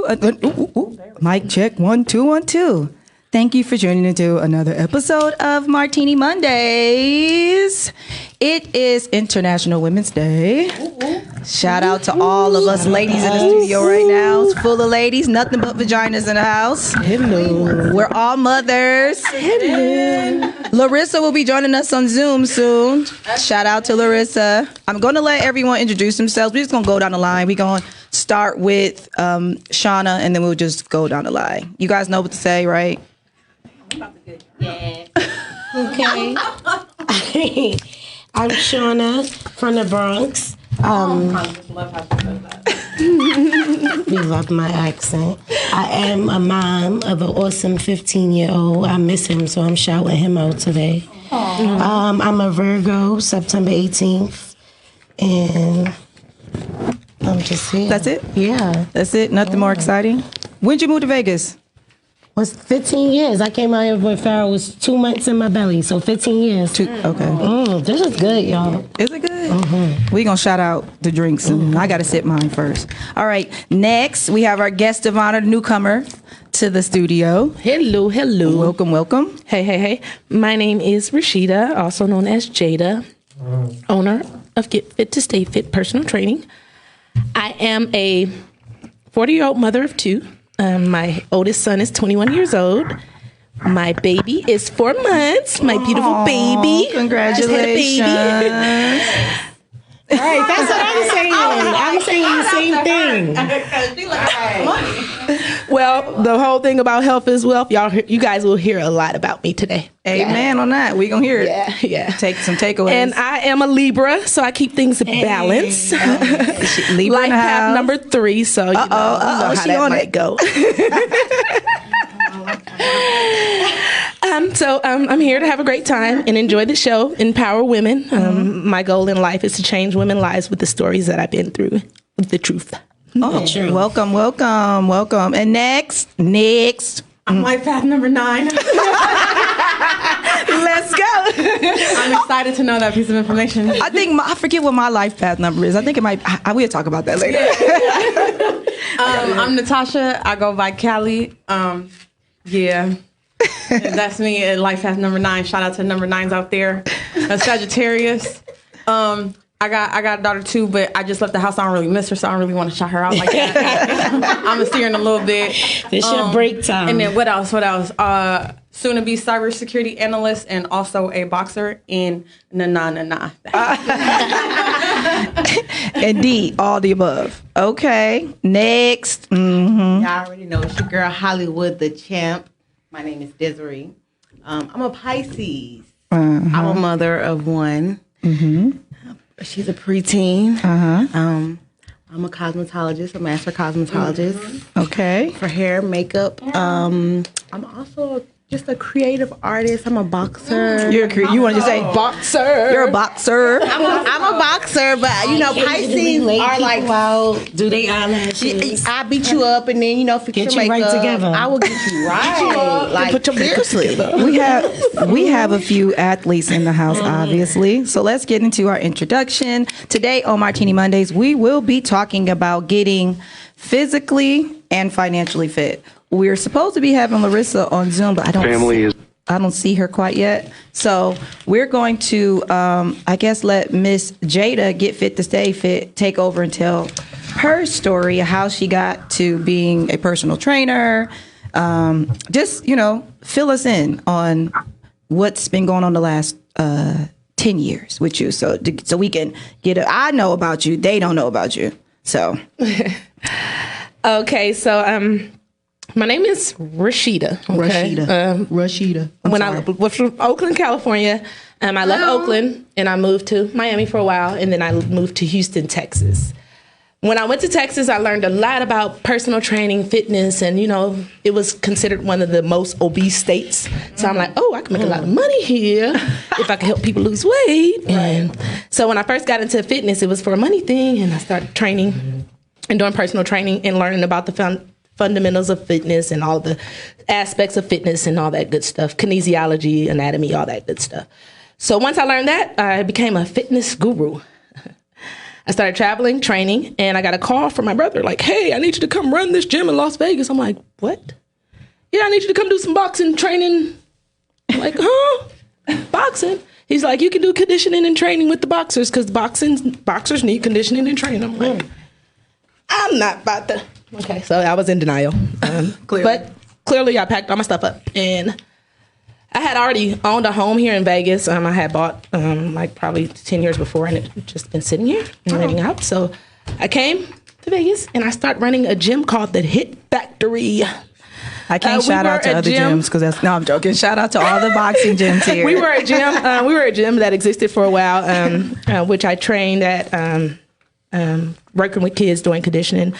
2. Mic check 1 2 1 2. Thank you for joining into another episode of Martini Mondays. It is International Women's Day. Shout out to all of us ladies in the studio right now. It's full of ladies, nothing but vaginas in the house. Hello. We're all mothers. Hello. Larysa will be joining us on Zoom soon. Shout out to Larysa. I'm going to let everyone introduce themselves. We're just going to go down the line. We're going to start with Shauna, and then we'll just go down the line. You guys know what to say, right? Yeah. Okay. I'm Shauna from the Bronx. We love my accent. I am a mom of an awesome 15-year-old. I miss him, so I'm shouting him out today. I'm a Virgo, September 18th, and I'm just here. That's it? Yeah. That's it? Nothing more exciting? When'd you move to Vegas? Was 15 years. I came out here when Farrah was 2 months in my belly, so 15 years. Okay. This is good, y'all. Is it good? We gonna shout out the drinks, and I gotta sip mine first. All right. Next, we have our guest of honor, newcomer to the studio. Hello. Welcome. Hey. My name is Rashida, also known as Jada, owner of Get Fit to Stay Fit Personal Training. I am a 40-year-old mother of 2. My oldest son is 21 years old. My baby is 4 months. My beautiful baby. Congratulations. I just had a baby. Right, that's what I'm saying. I'm saying the same thing. Well, the whole thing about health is wealth. You guys will hear a lot about me today. Amen on that. We gonna hear it. Yeah. Take some takeaways. And I am a Libra, so I keep things balanced. Libra Life path number 3, so you know how she that on might it. go. I'm here to have a great time and enjoy the show, empower women. My goal in life is to change women's lives with the stories that I've been through, with the truth. Oh, welcome. And next. I'm life path number 9. Let's go. I'm excited to know that piece of information. I forget what my life path number is. I think it might. We'll talk about that later. I'm Natasha. I go by Callie. Yeah. That's me at life path number 9. Shout out to number 9s out there. A Sagittarius. I got a daughter too, but I just left the house. I don't really miss her, so I don't really want to shout her out like that. I'm gonna see her in a little bit. This your break time. And then what else? Soon to be cybersecurity analyst and also a boxer in na. Indeed, all the above. Okay, next. Y'all already know it's your girl Hollywood the Champ. My name is Desiree. I'm a Pisces. I'm a mother of 1. She's a preteen. I'm a cosmetologist, a master cosmetologist. Okay. For hair, makeup. I'm also just a creative artist. I'm a boxer. You want to just say boxer? You're a boxer. I'm a boxer, but Pisces are like, wow, do they eyelashes? I beat you up and then fix Get your you makeup. right together. I will get you right. Like Put your makeup seriously. We have a few athletes in the house, obviously. So let's get into our introduction. Today on Martini Mondays, we will be talking about getting physically and financially fit. We're supposed to be having Larysa on Zoom, but I don't see her quite yet. So we're going to, let Miss Jada Get Fit to Stay Fit take over and tell her story of how she got to being a personal trainer. Fill us in on what's been going on the last 10 years with you, so we can I know about you, they don't know about you. So Okay, so my name is Rashida. Okay? Rashida. I was from Oakland, California, I left Oakland and I moved to Miami for a while, and then I moved to Houston, Texas. When I went to Texas, I learned a lot about personal training, fitness, and it was considered one of the most obese states. So I'm like, I can make a lot of money here if I can help people lose weight. And so when I first got into fitness, it was for a money thing, and I started training and doing personal training and learning about the fundamentals of fitness and all the aspects of fitness and all that good stuff, kinesiology, anatomy, all that good stuff. So once I learned that, I became a fitness guru. I started traveling, training, and I got a call from my brother like, hey, I need you to come run this gym in Las Vegas. I'm like, what? Yeah, I need you to come do some boxing training. I'm like, huh? Boxing? He's like, you can do conditioning and training with the boxers because boxers need conditioning and training. I'm like, I'm not about to. Okay, so I was in denial. But clearly I packed all my stuff up. And I had already owned a home here in Vegas. I had bought like probably 10 years before, and it just been sitting here and renting out. So I came to Vegas and I started running a gym called the Hit Factory. I can't shout out to other gyms because that's, no, I'm joking. Shout out to all the boxing gyms here. We were a gym. We were a gym that existed for a while, which I trained at, working with kids doing conditioning,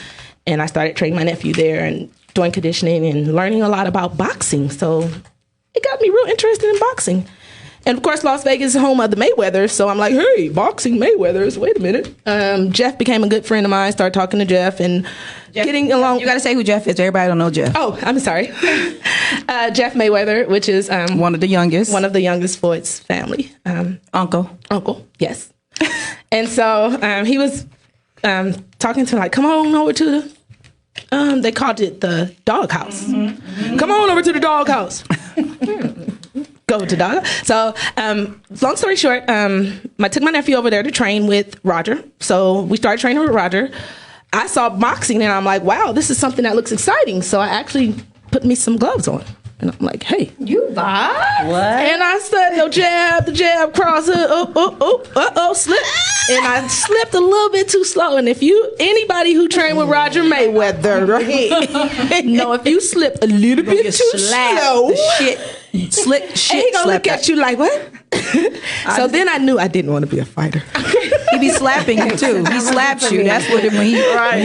and I started training my nephew there and doing conditioning and learning a lot about boxing. So it got me real interested in boxing. And of course, Las Vegas is home of the Mayweathers. So I'm like, hey, boxing Mayweathers. Wait a minute. Jeff became a good friend of mine. Started talking to Jeff and getting along. You got to say who Jeff is. Everybody don't know Jeff. Oh, I'm sorry. Jeff Mayweather, which is one of the youngest. One of the youngest Floyd's family. Uncle, yes. And so he was talking to like, come on over to the, they called it the doghouse. Mm-hmm. Come on over to the doghouse. Go to dog. So, long story short, I took my nephew over there to train with Roger. So we started training with Roger. I saw boxing and I'm like, wow, this is something that looks exciting. So I actually put me some gloves on. And I'm like, hey. You box? What? And I said, the jab, cross, slip. And I slipped a little bit too slow. And if anybody who trained with Roger Mayweather, right? No, if you slip a little bit too slow, he gonna look at you like, what? So then I knew I didn't want to be a fighter. He be slapping you too. He slaps you. That's what when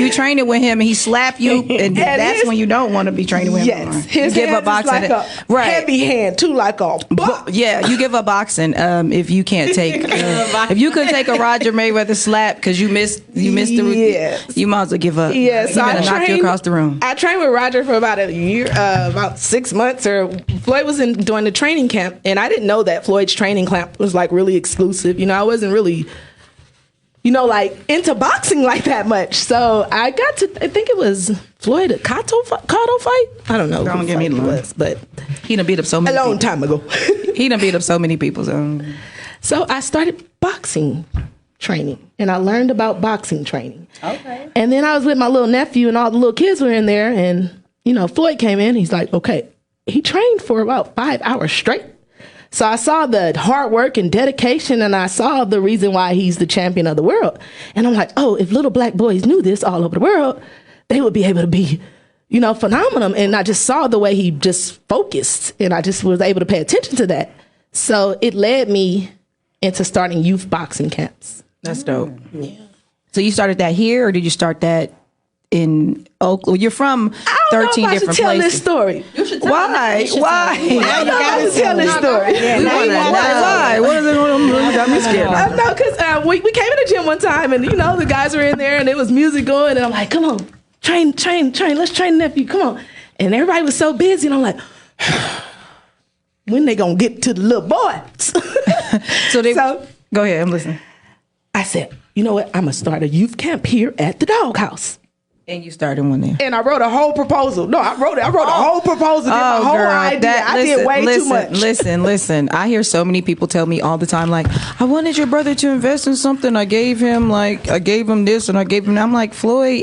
you training with him and he slap you, and that's when you don't want to be training with him. Yes, his give up boxing. Like a heavy hand too, like a yeah. You give up boxing if you can't take if you couldn't take a Roger Mayweather slap because you missed the routine. You might as well give up. Yes, so I knock you across the room. I trained with Roger for about a year, about 6 months. Or Floyd was doing the training camp, and I didn't know that Floyd's training camp was like really exclusive. I wasn't really, like into boxing like that much. So I got to, I think it was Floyd a Cotto fight. I don't know. Don't get me was, but he done beat up so many. A long time ago. He done beat up so many people. So I started boxing training, and I learned about boxing training. Okay. And then I was with my little nephew, and all the little kids were in there, and Floyd came in. He's like, okay. He trained for about 5 hours straight. So I saw the hard work and dedication, and I saw the reason why he's the champion of the world. And I'm like, oh, if little black boys knew this all over the world, they would be able to be, phenomenal. And I just saw the way he just focused, and I just was able to pay attention to that. So it led me into starting youth boxing camps. That's dope. Yeah. So you started that here, or did you start that in Oakland? You're from 13 different places. Tell this story. You should tell Why? Why? You gotta tell this story. Why? What is it going to got me scared? No, because we came in the gym one time, and the guys were in there, and there was music going, and I'm like, come on, train, let's train nephew, come on. And everybody was so busy, and I'm like, when they gonna get to the little boys? So go ahead, I'm listening. I said, you know what? I'm gonna start a youth camp here at the doghouse. And you started one there. And I wrote a whole proposal. No, I wrote a whole proposal. My whole idea. I did way too much. Listen. I hear so many people tell me all the time, like, I wanted your brother to invest in something. I gave him this and I gave him. I'm like, Floyd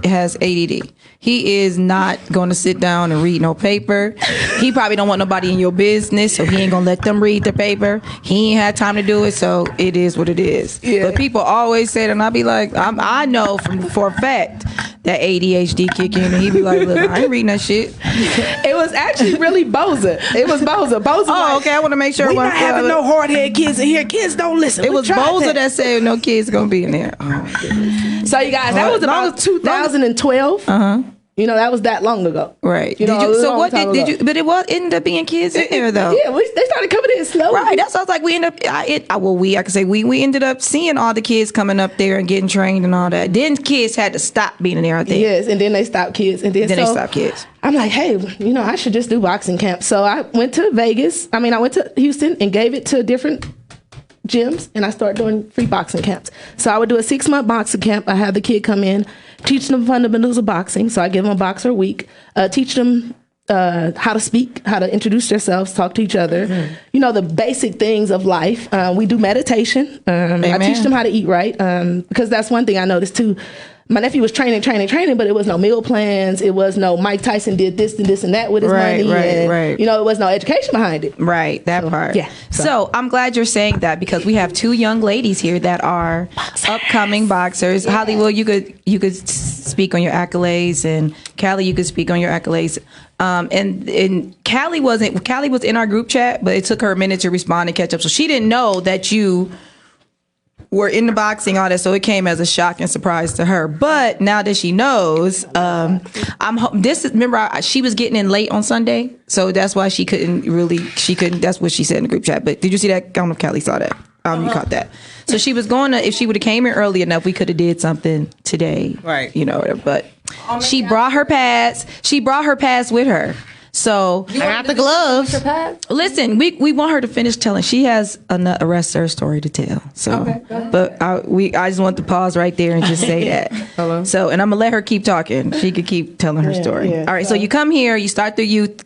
has ADD. He is not going to sit down and read no paper. He probably don't want nobody in your business, so he ain't going to let them read the paper. He ain't had time to do it, so it is what it is. Yeah. But people always say that, and I be like, I know for a fact that ADHD kick in, and he be like, look, I ain't reading that shit. It was actually really Boza. It was Boza. Oh, okay, I want to make sure. We're not having no hard-headed kids in here. Kids don't listen. It was Boza that said no kids going to be in there. Oh, so, you guys, that was about 2012. Uh-huh. That was that long ago. Right. So what did you, but it ended up being kids in there though. Yeah, they started coming in slowly. Right. That's what I was like, we ended up seeing all the kids coming up there and getting trained and all that. Then kids had to stop being in there, I think. Yes, and then they stopped kids. And then they stopped kids. I'm like, hey, I should just do boxing camp. So I went to Vegas. I went to Houston and gave it to different gyms and I started doing free boxing camps. So I would do a 6-month boxing camp. I have the kid come in, teach them fundamentals of boxing. So I give them a boxer a week, teach them how to speak, how to introduce themselves, talk to each other, the basic things of life. We do meditation. I teach them how to eat right, because that's one thing I noticed too. My nephew was training, but it was no meal plans. It was no Mike Tyson did this and this and that with his money. Right. It was no education behind it. Right, that part. Yeah. So I'm glad you're saying that, because we have 2 young ladies here that are upcoming boxers. Yeah. Hollywood, you could speak on your accolades, and Callie, you could speak on your accolades. And Callie was in our group chat, but it took her a minute to respond and catch up. So she didn't know that you were in the boxing, all that, so it came as a shock and surprise to her. But now that she knows, she was getting in late on Sunday, so that's why she couldn't. That's what she said in the group chat. But did you see that? I don't know if Callie saw that. You caught that. So she was going to. If she would have came in early enough, we could have did something today. Right. But she brought her pads. She brought her pads with her. So I got the gloves. Listen, we want her to finish telling. She has a rest of her story to tell. So, but I just want to pause right there and just say that. Hello. So, and I'm gonna let her keep talking. She could keep telling her story. Yeah. All right. So you come here, you start the youth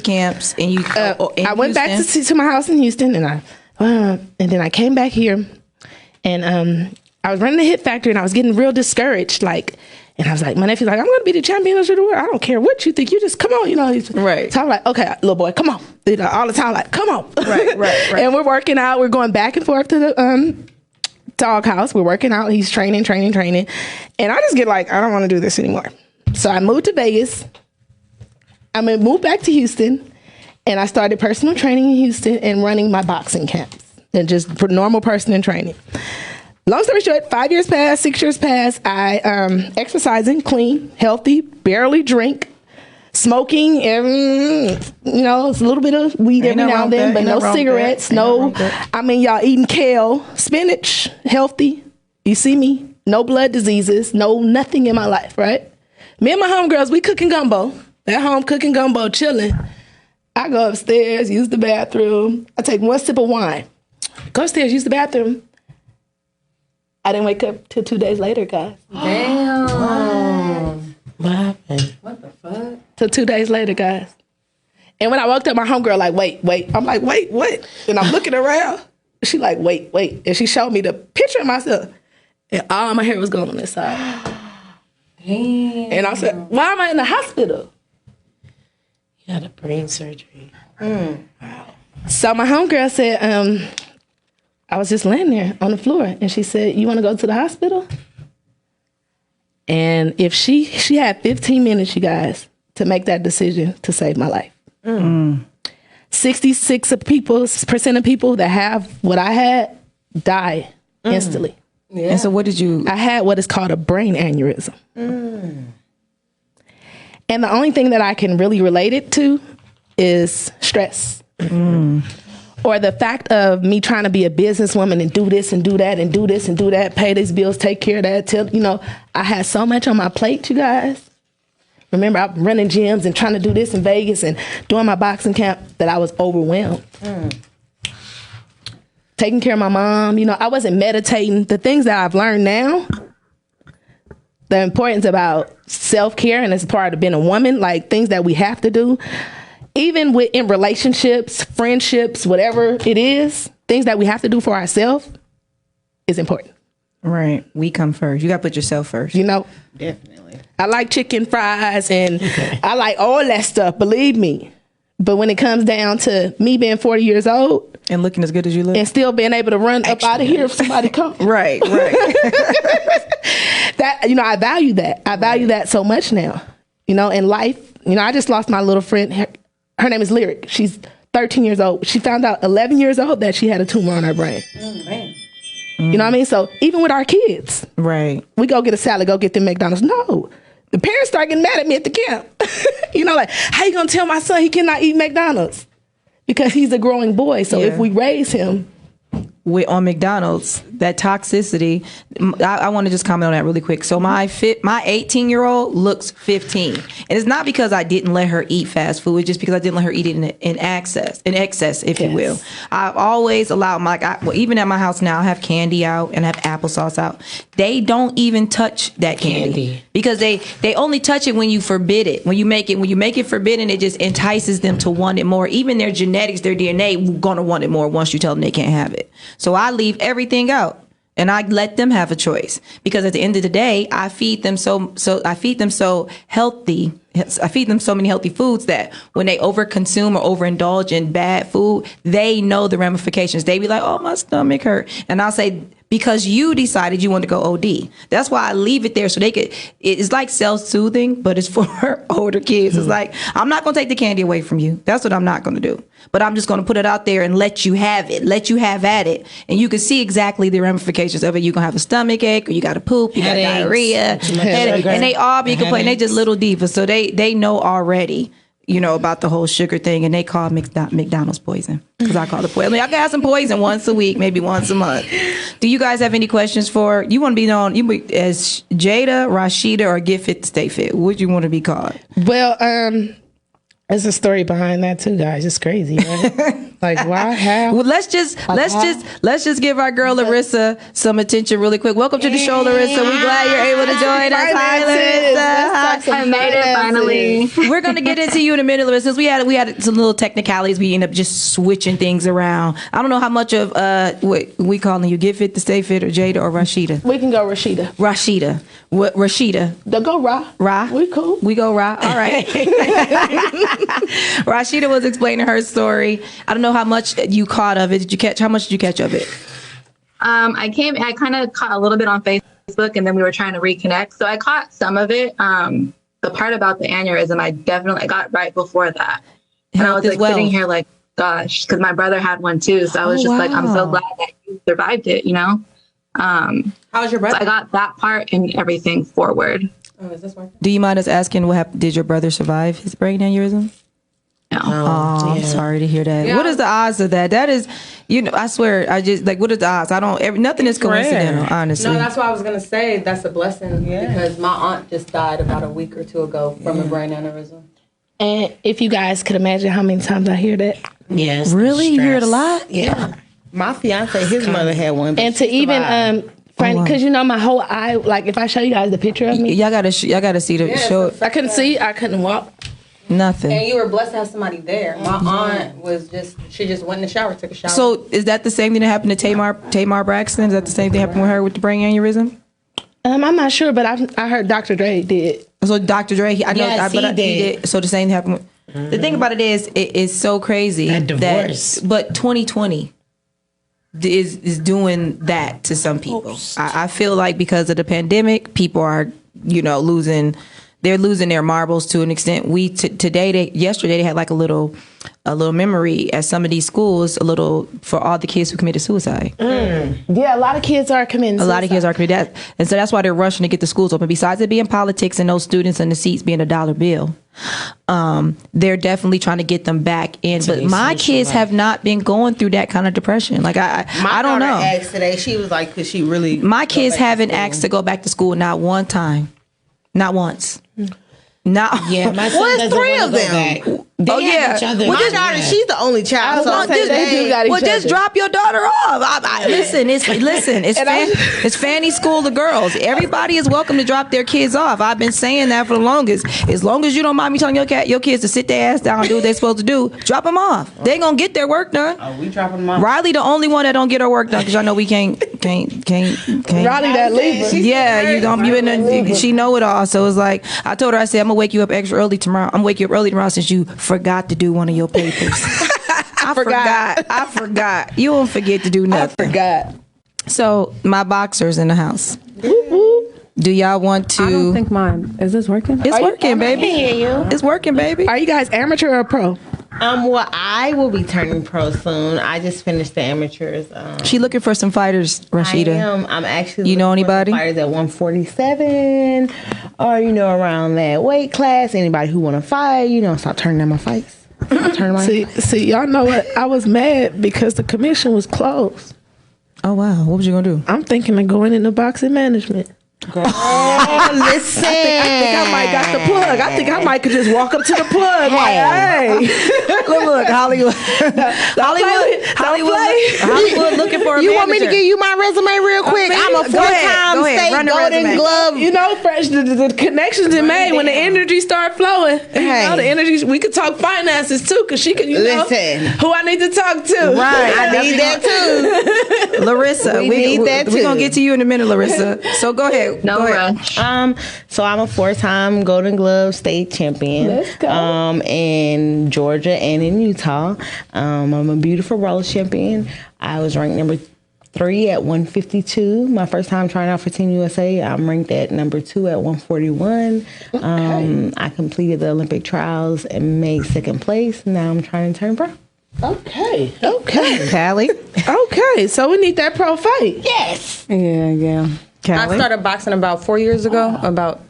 camps, and you. I went back to my house in Houston, and then I came back here, and I was running the Hit Factory, and I was getting real discouraged, And I was like, my nephew's like, I'm going to be the champion of the world. I don't care what you think. You just come on, Right. So I'm like, okay, little boy, come on. All the time, like, come on. Right. And we're working out. We're going back and forth to the doghouse. We're working out. He's training. And I just get like, I don't want to do this anymore. So I moved to Vegas. Moved back to Houston. And I started personal training in Houston and running my boxing camps. And just normal personal training. Long story short, 5 years passed, 6 years passed. I exercising, clean, healthy, barely drink, smoking, it's a little bit of weed every now and then, but no cigarettes, y'all eating kale, spinach, healthy. You see me, no blood diseases, no nothing in my life, right? Me and my homegirls, we cooking gumbo, at home cooking gumbo, chilling. I go upstairs, use the bathroom. I take 1 sip of wine, go upstairs, use the bathroom. I didn't wake up till 2 days later, guys. Damn. Wow. What happened? What the fuck? Till 2 days later, guys. And when I woke up, my homegirl like, wait. I'm like, wait, what? And I'm looking around. She like, wait. And she showed me the picture of myself. And all my hair was going on this side. Damn. And I said, why am I in the hospital? You had a brain surgery. Wow. So my homegirl said, I was just laying there on the floor, and she said, you want to go to the hospital? And if she had 15 minutes, you guys, to make that decision to save my life. 66% of people that have what I had die instantly. Yeah. And so what did you... I had what is called a brain aneurysm. And the only thing that I can really relate it to is stress. Or the fact of me trying to be a businesswoman and do this and do that and do this and do that, pay these bills, take care of that. I had so much on my plate, you guys. Remember, I'm running gyms and trying to do this in Vegas and doing my boxing camp that I was overwhelmed. Taking care of my mom. I wasn't meditating. The things that I've learned now, the importance about self-care and as part of being a woman, like things that we have to do. Even in relationships, friendships, whatever it is, things that we have to do for ourselves is important. Right. We come first. You got to put yourself first. Definitely. I like chicken fries and I like all that stuff, believe me. But when it comes down to me being 40 years old. And looking as good as you look. And still being able to run up out of here if somebody comes. Right. That, I value that. I value that so much now. In life, I just lost my little friend. Her name is Lyric. She's 13 years old. She found out 11 years old that she had a tumor on her brain. Man. You know what I mean? So even with our kids, right? We go get a salad, go get them McDonald's. No, the parents start getting mad at me at the camp. Like, how you gonna tell my son he cannot eat McDonald's? Because he's a growing boy. So if we raise him on McDonald's, that toxicity. I want to just comment on that really quick. So my 18-year-old looks 15, and it's not because I didn't let her eat fast food. It's just because I didn't let her eat it in excess, if you will. I've always allowed even at my house now, I have candy out and I have applesauce out. They don't even touch that candy because they only touch it when you forbid it. When you make it forbidden, it just entices them to want it more. Even their genetics, their DNA, gonna want it more once you tell them they can't have it. So I leave everything out and I let them have a choice, because at the end of the day, I feed them so healthy. I feed them so many healthy foods that when they overconsume or overindulge in bad food, they know the ramifications. They be like, "Oh, my stomach hurt," and I'll say, because you decided you want to go OD. That's why I leave it there so they could. It's like self-soothing, but it's for older kids. It's like, I'm not going to take the candy away from you. That's what I'm not going to do. But I'm just going to put it out there and let you have it. Let you have at it, and you can see exactly the ramifications of it. You're gonna have a stomach ache, or you got to poop, you got diarrhea, and they all be complaining. They just little divas, so they know already. About the whole sugar thing, and they call McDonald's poison, because I call it poison. I mean, I can have some poison once a week, maybe once a month. Do you guys have any questions for? You want to be known as Jada, Rashida, or Get Fit to Stay Fit? What would you want to be called? Well, there's a story behind that too, guys. It's crazy, right? Like, why? How? Well, let's just give our girl Larysa some attention really quick. Welcome to the show, Larysa. We're glad you're able to join us. Hi, Larysa. I made it finally. We're gonna get into you in a minute, Larysa. Since we had some little technicalities, we ended up just switching things around. I don't know how much of what we calling you, Get Fit to Stay Fit, or Jada, or Rashida. We can go Rashida. Rashida. What Rashida? Go Ra. Ra. We cool. We go Ra. All right. Rashida was explaining her story. I don't know how much you caught of it. How much did you catch of it? I kind of caught a little bit on Facebook, and then we were trying to reconnect. So I caught some of it. The part about the aneurysm, I definitely got right before that. And I was sitting here like, gosh, because my brother had one too. So I was just like, I'm so glad that you survived it, How's your brother? So I got that part and everything forward. Oh, is this working? Do you mind us asking what happened? Did your brother survive his brain aneurysm? No. I'm sorry to hear that. Yeah. What is the odds of that? That is, I swear, what are the odds? Nothing is coincidental, honestly. No, that's what I was going to say. That's a blessing, because my aunt just died about a week or two ago from a brain aneurysm. And if you guys could imagine how many times I hear that. Yes. Really? You hear it a lot? Yeah. My fiance, his mother had one. And to even, because my whole eye, like if I show you guys the picture of me. Y'all gotta see the show. I couldn't see, I couldn't walk. Nothing. And you were blessed to have somebody there. My aunt she just went in the shower, took a shower. So is that the same thing that happened to Tamar Braxton? Is that the same thing happened with her with the brain aneurysm? I'm not sure, but I heard Dr. Dre did. So Dr. Dre, he did. So the same thing happened with, the thing about it is, it's so crazy that divorce. But 2020 is doing that to some people. I feel like because of the pandemic, people are, losing their marbles to an extent. Yesterday they had like a little memory at some of these schools, for all the kids who committed suicide. Yeah, a lot of kids are committing suicide. A lot of kids are committing that. And so that's why they're rushing to get the schools open. Besides it being politics and those students and the seats being $1 bill, they're definitely trying to get them back in. But my kids have not been going through that kind of depression. Like I don't know. My daughter asked today, she was like, could she really? My kids haven't asked to go back to school not one time. Not once. My son doesn't three of go them. Back. My daughter, she's the only child. Just drop your daughter off. It's Fanny School of Girls. Everybody is welcome to drop their kids off. I've been saying that for the longest. As long as you don't mind me telling your kids to sit their ass down and do what they're supposed to do, drop them off. They gonna get their work done. Oh, we dropping them off. Riley, the only one that don't get her work done, because y'all know we can't. Riley, that leaver. Yeah, she know it all. So it's like I told her, I said, I'm gonna wake you up extra early tomorrow. I'm gonna wake you up early tomorrow since you forgot to do one of your papers. I forgot. You won't forget to do nothing. I forgot. So my boxer's in the house. Do y'all want to? I don't think mine. Is this working? It's working, baby. I can hear you. It's working, baby. Are you guys amateur or pro? Well, I will be turning pro soon. I just finished the amateurs. She looking for some fighters, Rashida. I am. I'm actually. You know anybody? Fighters at 147, or around that weight class. Anybody who want to fight, start turning down my fights. See, y'all know what? I was mad because the commission was closed. Oh wow, what was you gonna do? I'm thinking of going into boxing management. Listen. I think I might got the plug. I think I might could just walk up to the plug. Hey. Look, Hollywood. Hollywood looking for a You manager. want me to give you my resume real quick? I'm a Go ahead. four-time Go ahead. state Run the Golden resume. Glove. You know, fresh the connections it made when the energy start flowing. You know, the energy. We could talk finances too, because she could. You know, Listen. who I need to talk to. Right. I need that too. Larysa, We need that we're gonna too. get to you in a minute, Larysa. So go ahead. No Go ahead. rush. So I'm a 4-time Golden Glove state champion. Let's go. In Georgia and in Utah. I'm a beautiful roller champion. I was ranked number 3 at 152. My first time trying out for Team USA. I'm ranked at number 2 at 141. I completed the Olympic trials and made 2nd place. Now I'm trying to turn pro. Okay. Callie. Okay. So we need that pro fight. Yes. Yeah. I Callie. started boxing about 4 years ago. About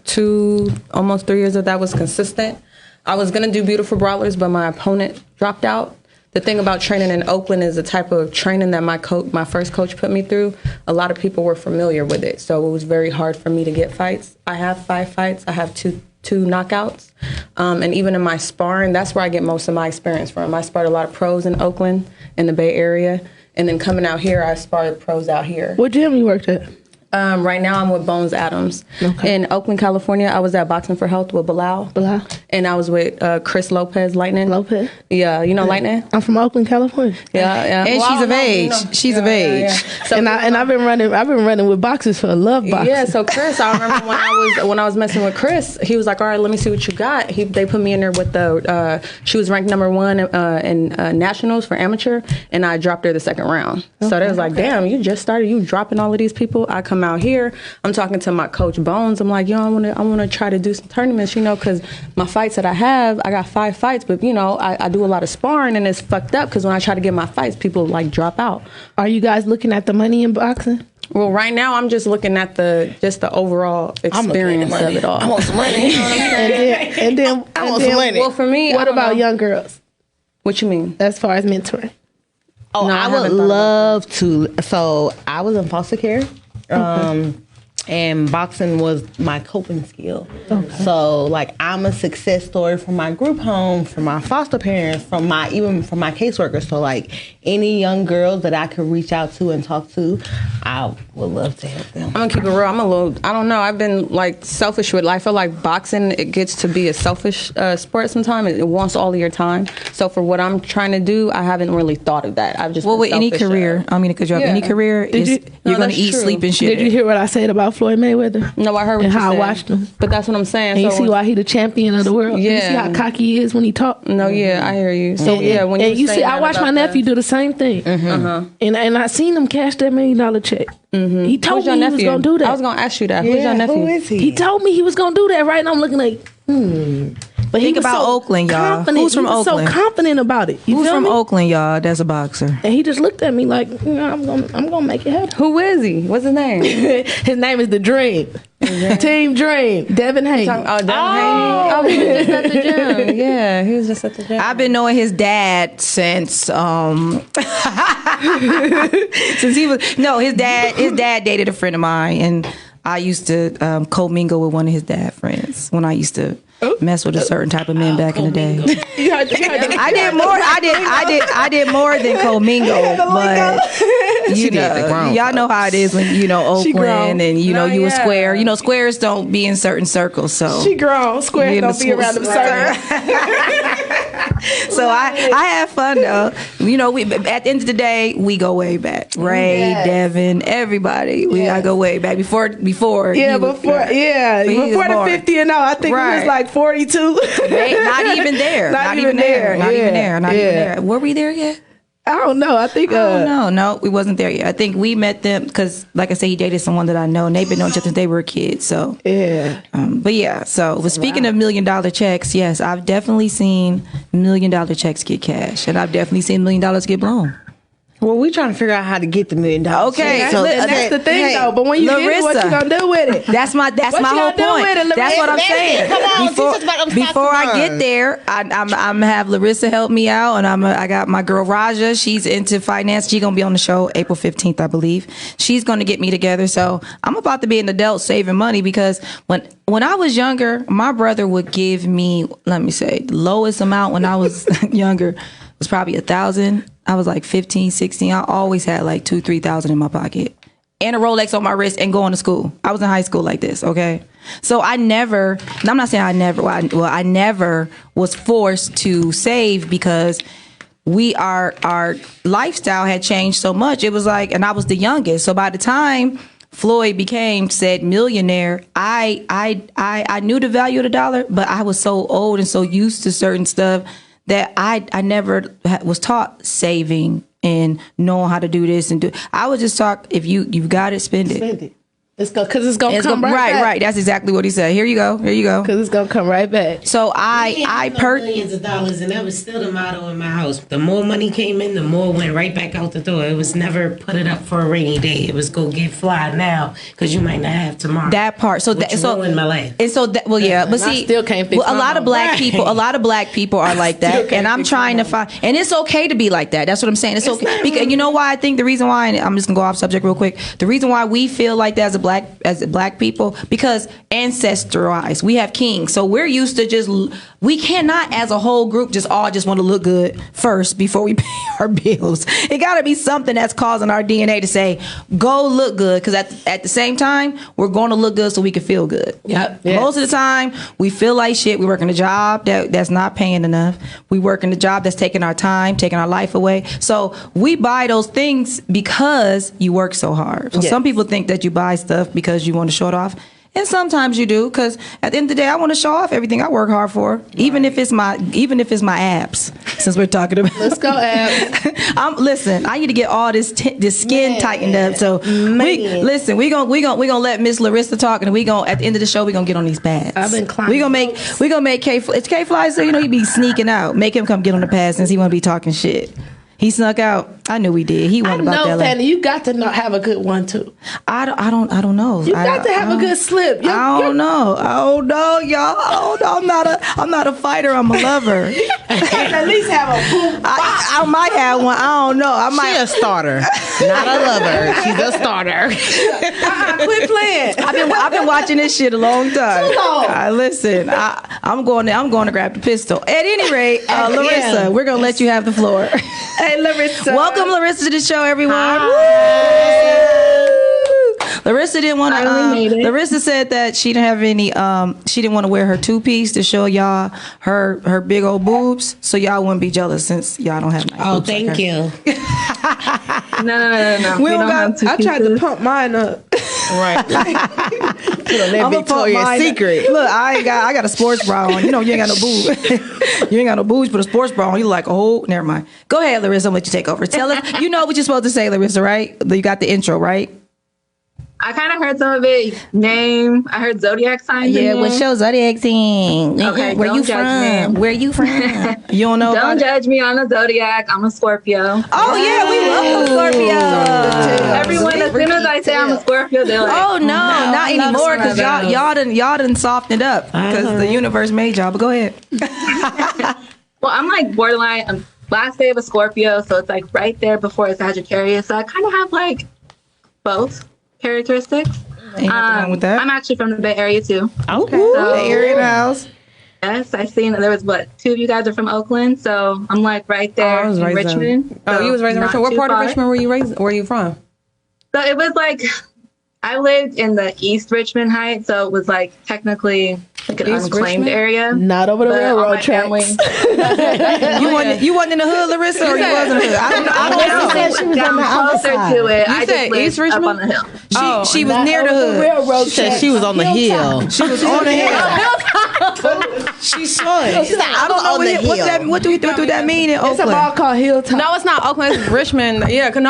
almost 3 years of that was consistent. I was gonna do beautiful brawlers, but my opponent dropped out. The thing about training in Oakland is the type of training that my first coach put me through. A lot of people were familiar with it, so it was very hard for me to get fights. I have 5 fights. I have two knockouts, and even in my sparring, that's where I get most of my experience from. I sparred a lot of pros in Oakland, in the Bay Area, and then coming out here, I sparred pros out here. What gym you worked at? Right now, I'm with Bones Adams. Okay. In Oakland, California, I was at Boxing for Health with Bilal. And I was with Chris Lopez, Lightning. Lopez? Yeah, you know Lightning? I'm from Oakland, California. Yeah. And Well, she's I of don't know, age. you know. She's of age. Yeah. So, And I've been running with boxers for love boxing. yeah, so Chris, I remember when I was messing with Chris, he was like, all right, let me see what you got. They put me in there with she was ranked number 1 in nationals for amateur, and I dropped her the 2nd round. So they was like, damn, you just started, you dropping all of these people. I come out here, I'm talking to my coach Bones. I'm like, yo, I want to try to do some tournaments, because my fights that I have, I got 5 fights, but I do a lot of sparring, and it's fucked up because when I try to get my fights, people like drop out. Are you guys looking at the money in boxing? Well, right now I'm just looking at the overall experience of it all. I want some money. And then I want some money. Well, for me, what I don't about know. young girls What you mean? as far as mentoring? Oh, No, I I haven't would thought about love to. So I was in foster care. And boxing was my coping skill. So I'm a success story from my group home, from my foster parents, even from my caseworkers. So any young girls that I could reach out to and talk to, I would love to help them. I'm gonna keep it real. I don't know. I've been selfish with life. I feel like boxing, it gets to be a selfish sport sometimes. It wants all of your time. So for what I'm trying to do, I haven't really thought of that. I've just Well, been with any selfish, career, I mean, because you have any career, you're going to that's eat, true. sleep, and shit. Did you hear what I said about Floyd Mayweather? No, I heard what And you how I said. watched him. But that's what I'm saying. And you So see why he the champion of the world. You see Yeah. how cocky he is when he talks. No, yeah, I hear you. So yeah, when And you say see, I that watched my about nephew do the same thing. And I seen him cash that $1 million check. He told Who's your me he was nephew? gonna do that. I was gonna ask you that. Who's your nephew? Who is he? He told me he was gonna do that, right? And I'm looking like, But he Think was about so Oakland, y'all. confident. Who's from he was Oakland? so confident about it. You Who's feel from me? Oakland, y'all? That's a boxer. And he just looked at me like, I'm gonna make it happen. Who is he? What's his name? His name is The Dream. Team Dream. Devin Haney. Oh, Devin Haney. Oh, he was just at the gym. Yeah, he was just at the gym. I've been knowing his dad since since he was his dad dated a friend of mine, and I used to co-mingle with one of his dad friends when I used to mess with a certain type of men back in the day. I did more than co-mingle, but y'all know how it is when Oakland and you a square. Squares don't be in certain circles, so She grown. Squares don't be around them circles. So I have fun though. We at the end of the day we go way back. Ray, Devin, everybody. I go way back before Yeah, before before he was the born. 50 and 0, I think it Right. was like 42. Not even there. Not even there. Not even Yeah. there. Not even there. Were we there yet? I don't know. I think No, we wasn't there yet. I think we met them because, like I said, he dated someone that I know, and they've been known since they were kids. So, yeah. but yeah. So, speaking of $1 million checks, yes, I've definitely seen $1 million checks get cashed, and I've definitely seen $1 million get blown. Well, we trying to figure out how to get the $1 million. Okay, So that's the thing, though. But when you get it, what you gonna do with it? That's my whole point. That's what I'm saying. Come on, teach us about them stocks Before and I get bonds. there, I'm gonna have Larysa help me out, and I got my girl Raja. She's into finance. She's gonna be on the show April 15th, I believe. She's gonna get me together. So I'm about to be an adult saving money, because when I was younger, my brother would give me, let me say, the lowest amount when I was younger was probably $1,000. I was like 15, 16. I always had like $2,000, $3,000 in my pocket and a Rolex on my wrist and going to school. I was in high school like this, okay? So I'm not saying I never was forced to save, because our lifestyle had changed so much. It was like, and I was the youngest. So by the time Floyd became said millionaire, I knew the value of the dollar, but I was so old and so used to certain stuff that I never was taught saving and knowing how to do this and do. I was just taught, if you've got it, spend it. Spend it. It's gonna come right back. Right. That's exactly what he said. Here you go. Because it's gonna come right back. So I millions of dollars, and that was still the motto in my house. The more money came in, the more went right back out the door. It was never put it up for a rainy day. It was go get fly now, because you might not have tomorrow. That part. So that ruined my life. And so that, well, yeah, but see, still can't fix a lot of black people are like that, and I'm trying to find. And it's okay to be like that. That's what I'm saying. It's okay, because you know why I think the reason why, and I'm just gonna go off subject real quick. The reason why we feel like that as a black people, because ancestral-wise, we have kings, so we're used to we cannot as a whole group just want to look good first before we pay our bills. It got to be something that's causing our DNA to say, go look good, because at the same time, we're going to look good so we can feel good. Yep. Most of the time, we feel like shit. We work in a job that's not paying enough. We work in a job that's taking our time, taking our life away. So we buy those things because you work so hard. So some people think that you buy stuff because you want to show it off. And sometimes you do, because at the end of the day, I want to show off everything I work hard for, even if it's my abs. Since we're talking about, Let's go, abs. Listen, I need to get all this skin tightened up. So we gonna let Miss Larysa talk, and at the end of the show we gonna get on these pads. I've been climbing. We gonna make K-Fly, so he be sneaking out. Make him come get on the pads since he wanna be talking shit. He snuck out. I knew he did. He went about that. Fanny, you got to have a good one too. I don't know. You got to have a good slip. I don't know, y'all. I'm not a fighter. I'm a lover. At least have a boom. I might have one. I don't know. She a starter, not a lover. She's a starter. Quit playing. I've been watching this shit a long time. Too long. Listen, I'm going to grab the pistol. At any rate, Larysa, we're gonna let you have the floor. Hey, Larysa. Welcome, Larysa, to the show, everyone. Larysa didn't want to. Larysa said that she didn't have any. She didn't want to wear her two-piece to show y'all her big old boobs, so y'all wouldn't be jealous since y'all don't have nice boobs. Thank you. No. We don't have I tried to pump mine up. Right. I'm Victoria's Secret. Look, I got a sports bra on. You ain't got no boobs. You ain't got no boobs, but a sports bra on. You like, oh, never mind. Go ahead, Larysa. I'm let you take over. Tell us. You know what you're supposed to say, Larysa, right? You got the intro, right? I kind of heard some of it. Name. I heard zodiac signs. Yeah, what's your zodiac sign? Okay, where don't you judge from? me. Where you from? You don't know? Don't judge me on the zodiac. I'm a Scorpio. Oh yeah, we love Scorpio. Everyone, as soon as I say I'm a Scorpio, they're like, "Oh no, not anymore," because y'all done softened up because the universe made y'all. But go ahead. Well, I'm like borderline. I'm last day of a Scorpio, so it's like right there before a Sagittarius. So I kind of have like both characteristics. Ain't nothing wrong with that. I'm actually from the Bay Area too. Okay, So, Bay Area house. Yes, I seen there was two of you guys are from Oakland, so I'm like right there in Richmond. You was raised in Richmond. What part of Richmond were you raised? Where are you from? So it was like I lived in the East Richmond Heights, so it was like technically like an East unclaimed Richmond? area. Not over the But all railroad my tracks. family- You wasn't in the hood, Larysa, or you was in the hood? I don't know. said she was on the other closer side. to it. I said just lived East Richmond? up on the hill. She was near the hood. Railroad She said she was on the hill. She was on the hill. She should. She's like, I don't know what do that mean in It's a Oakland? mall called Hilltop. No, it's not Oakland. It's Richmond. Yeah, because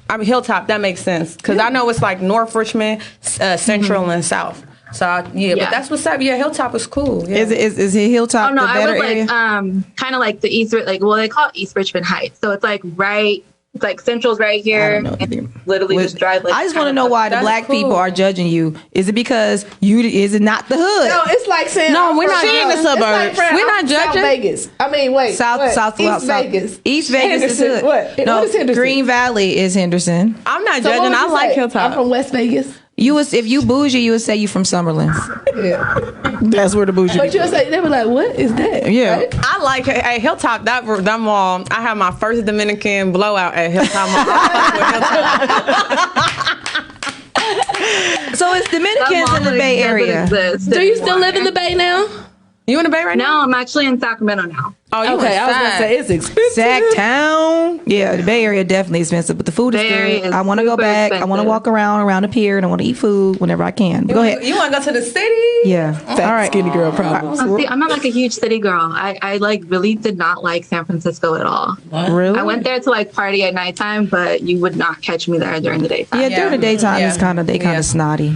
I'm Hilltop. That makes sense because I know it's like North Richmond, Central, and South. So but that's what's up. Yeah, Hilltop is cool. Yeah. Is it Hilltop Oh no, the I better was area? like kind of like the East, they call it East Richmond Heights. So it's like right It's like Central's right here. And literally just drive like. I just want to know why the black people are judging you. Is it because is it not the hood? No, it's like saying we're not in the suburbs. We're not judging. South Vegas. I mean, wait. East Vegas. East Vegas is Henderson. hood. What? No, What is Henderson? Green Valley is Henderson. I'm not So what judging. would I you like say? Hilltop. I'm from West Vegas. If you bougie, you would say you from Summerlin. Yeah. That's where the bougie. But you'll say, they were like, what is that? Yeah. Right? I like Hilltop. That mall. I had my first Dominican blowout at Hilltop Mall. So it's Dominicans in the Bay Area. Do you still live in the Bay now? You in the Bay right now? No, I'm actually in Sacramento now. Oh, you Okay, I was inside. gonna say it's expensive. Sacktown. Yeah, the Bay Area definitely expensive, but the food is Bay Area good. is I want to go super back. I want to expensive. walk around the pier, and I want to eat food whenever I can. Go ahead. You want to go to the city? Yeah. All right. Skinny girl problems. See, I'm not like a huge city girl. I like really did not like San Francisco at all. Really? I went there to like party at nighttime, but you would not catch me there during the daytime. Yeah, during the daytime, Yeah. it's kind of snotty.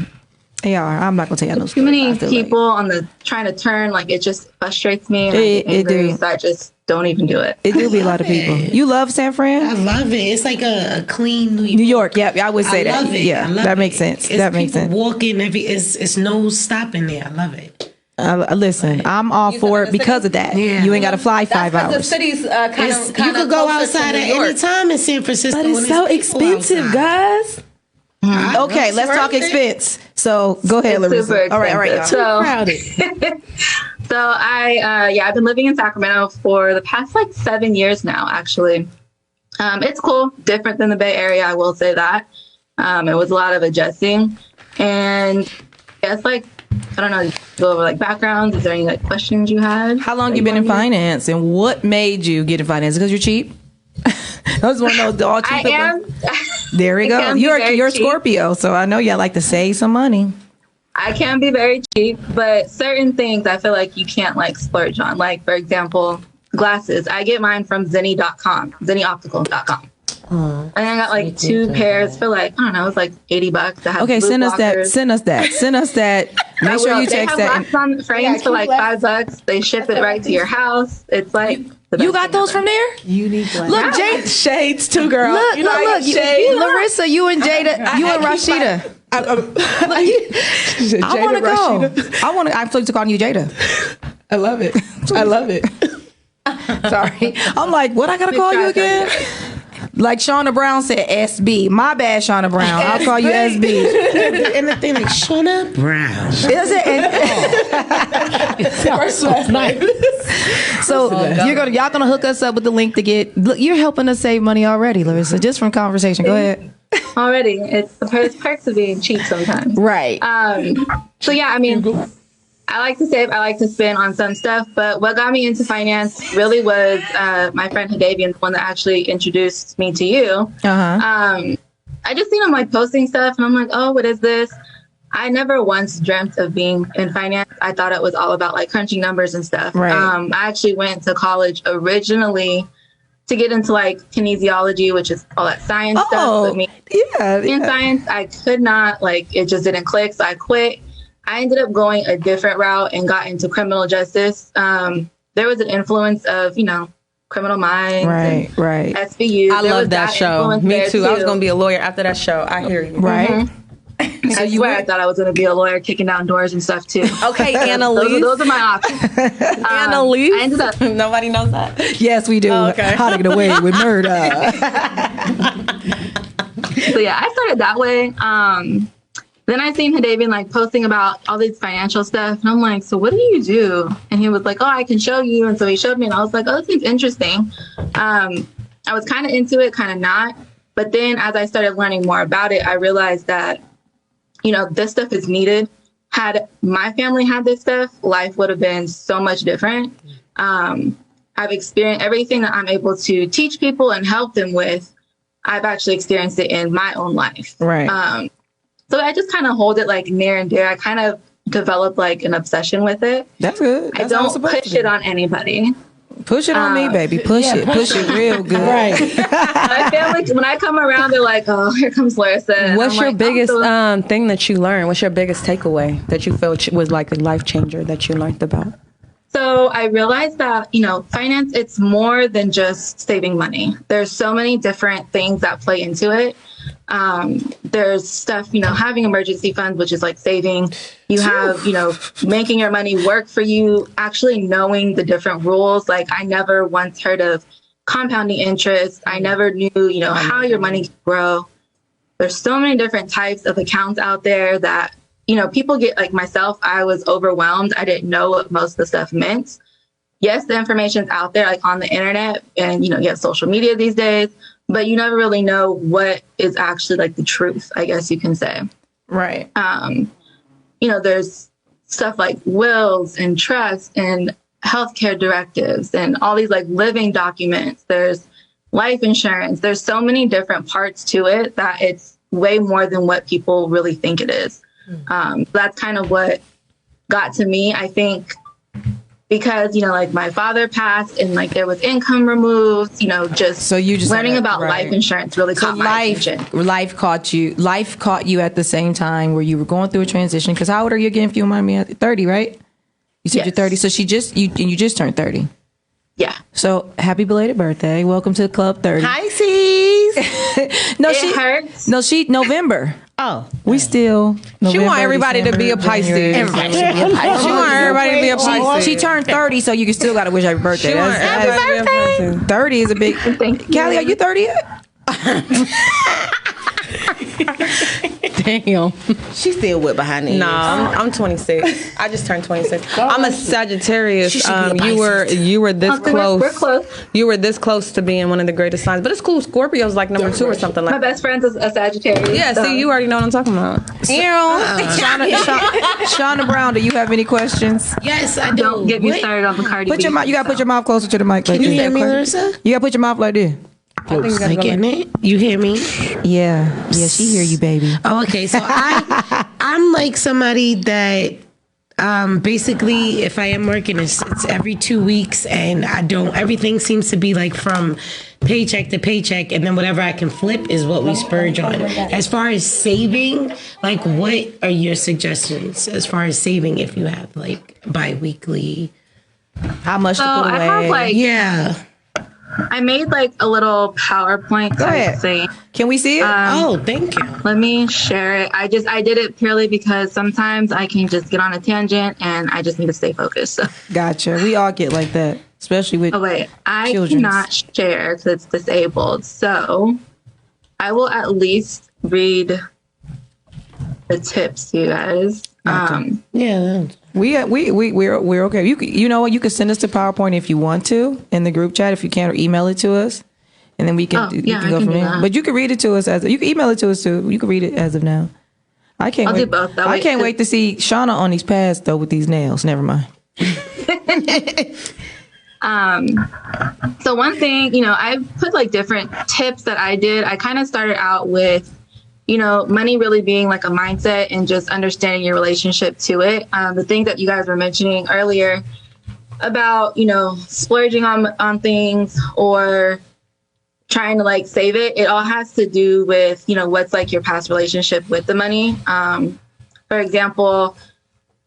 They are. I'm not gonna tell you no Too many stories. I feel people on the trying to turn, like it just frustrates me. And I It- get it angry, do. so I just don't even do it. It do be a lot of people. You love San I Fran? love it. It's like a clean New York. New York. Yeah, I would say I that. love it. Yeah, I love that it. makes sense. It's That makes people sense. walking it's no stopping there. I love it. Listen, I'm all for it because of that. Yeah. You ain't got to fly 5 The hours. city's You could go outside at any time in San Francisco. But it's when so there's people expensive, outside. guys. Okay, let's talk expense. So go ahead, It's Larysa. super All right. expensive. y'all. So, Crowded. so I've been living in Sacramento for the past like 7 years now, actually. It's cool, different than the Bay Area, I will say that. It was a lot of adjusting. And I guess like, I don't know, go over like backgrounds. Is there any like questions you had? How long you been in finance, and what made you get in finance? Because you're cheap. I was one of those all cheap I people. am. There we I go. can be You're very a cheap. Scorpio, so I know y'all like to save some money. I can be very cheap, but certain things I feel like you can't like splurge on. Like, for example, glasses. I get mine from Zenni.com, ZenniOptical.com. And I got like 2 pairs for like, I don't know, it was like $80. I have Okay, blue send us that. blockers. Send us that. Send us that. Make sure you They text have that. glasses on frames for like $5. They ship it right to your house. It's like the You best got thing those ever. from there? You need glasses. Look, Jade. Shades too, girl. Look, You know, I look, get shades. Larissa, you and Jada, you and Rashida. I want to go. I want to. I'm supposed to call you Jada. I love it. I love it. Sorry. I'm like, what I gotta call you again? Like Shauna Brown said, SB. My bad, Shauna Brown. I'll call you SB. And the thing like Shauna Brown. Is it? First last night. So y'all gonna hook us up with the link to get. Look, you're helping us save money already, Larissa. Just from conversation. Go ahead. Already, it's the perks of being cheap sometimes. Right. So yeah, I mean, I like to save, I like to spend on some stuff, but what got me into finance really was my friend Hadavian, the one that actually introduced me to you. I just seen him like posting stuff, and I'm like, oh, what is this? I never once dreamt of being in finance. I thought it was all about like crunching numbers and stuff. Right. I actually went to college originally to get into like kinesiology, which is all that science stuff. But me in science, I could not, like, it just didn't click. So I quit. I ended up going a different route and got into criminal justice. There was an influence of, you know, Criminal Minds, Right. SVU. I There love was that show. influence Me there, too. I was going to be a lawyer after that show. I hear you. Right. I swear I thought I was going to be a lawyer kicking down doors and stuff too. Okay, Annalise. Those are my options. Annalise. I ended up. Nobody knows that. Yes, we do. Okay. How to get away with murder. So yeah, I started that way. Then I seen Hadavian like posting about all these financial stuff, and I'm like, so what do you do? And he was like, oh, I can show you. And so he showed me, and I was like, oh, this seems interesting. I was kind of into it, kind of not. But then as I started learning more about it, I realized that, you know, this stuff is needed. Had my family had this stuff, life would have been so much different. I've experienced everything that I'm able to teach people and help them with. I've actually experienced it in my own life. Right. So I just kind of hold it like near and dear. I kind of developed like an obsession with it. That's good. That's I how it's don't supposed to push be. it on anybody. Push it on me, baby. Push it real good. Right. My family, when I come around, they're like, "Oh, here comes Larysa." And What's I'm your like, biggest "Oh, so-" thing that you learned? What's your biggest takeaway that you felt was like a life changer that you learned about? So I realized that, finance, it's more than just saving money. There's so many different things that play into it. There's stuff, having emergency funds, which is like saving. You have, making your money work for you, actually knowing the different rules. Like I never once heard of compounding interest. I never knew, how your money can grow. There's so many different types of accounts out there that, people get, like myself, I was overwhelmed. I didn't know what most of the stuff meant. Yes, the information's out there, like on the internet, and, you have social media these days, but you never really know what is actually like the truth, I guess you can say. Right. There's stuff like wills and trusts and healthcare directives and all these like living documents. There's life insurance. There's so many different parts to it that it's way more than what people really think it is. That's kind of what got to me, I think, because, like my father passed and like there was income removed, so you just learning about life insurance really caught my attention. Life caught you at the same time where you were going through a transition. Because how old are you again, if you remind me? 30, right? You said you're 30. So you just turned 30. Yeah. So happy belated birthday. Welcome to Club 30. Pisces. No, it hurts. No, November. Oh, we still. November, she want everybody December, to be a Pisces. Everybody should be a Pisces. She want everybody to be a Pisces. She turned 30, so you can still gotta wish happy birthday. She want everybody to be a Pisces. 30 is a big. Callie, are you 30 yet? Damn. She's still wet behind the ears. No, I'm 26. I just turned 26. I'm a Sagittarius. You were this close. We're close. You were this close to being one of the greatest signs. But it's cool. Scorpio's like number 2 or something like My that. best friend's a Sagittarius. Yeah, so. see, you already know what I'm talking about. Shauna Brown, do you have any questions? Yes, I do. Don't get me started on the Cardi B. You gotta put your mouth closer to the mic. Can you hear me, Larysa? You gotta put your mouth like this. Like in it? You hear me? Yeah, she hear you, baby. Oh, okay. So I'm like somebody that basically, if I am working, it's every 2 weeks, and everything seems to be like from paycheck to paycheck, and then whatever I can flip is what we spurge on. As far as saving, like what are your suggestions as far as saving if you have like bi-weekly? How much to put away? I have like Yeah. I made like a little PowerPoint type thing. Can we see it? Thank you. Let me share it. I did it purely because sometimes I can just get on a tangent and I just need to stay focused. So. Gotcha. We all get like that, especially with I children's. cannot share because it's disabled. So I will at least read the tips to you guys. Yeah. We're okay. You know what? You can send us the PowerPoint if you want to in the group chat. If you can, or email it to us, and then we can go from there. But you can read it to us you can email it to us too. You can read it as of now. I'll do both. I can't wait to see Shauna on these pads though with these nails. Never mind. So one thing, I put like different tips that I did. I kind of started out with, money really being like a mindset and just understanding your relationship to it. The thing that you guys were mentioning earlier about, splurging on things or trying to like save it. It all has to do with, what's like your past relationship with the money. For example,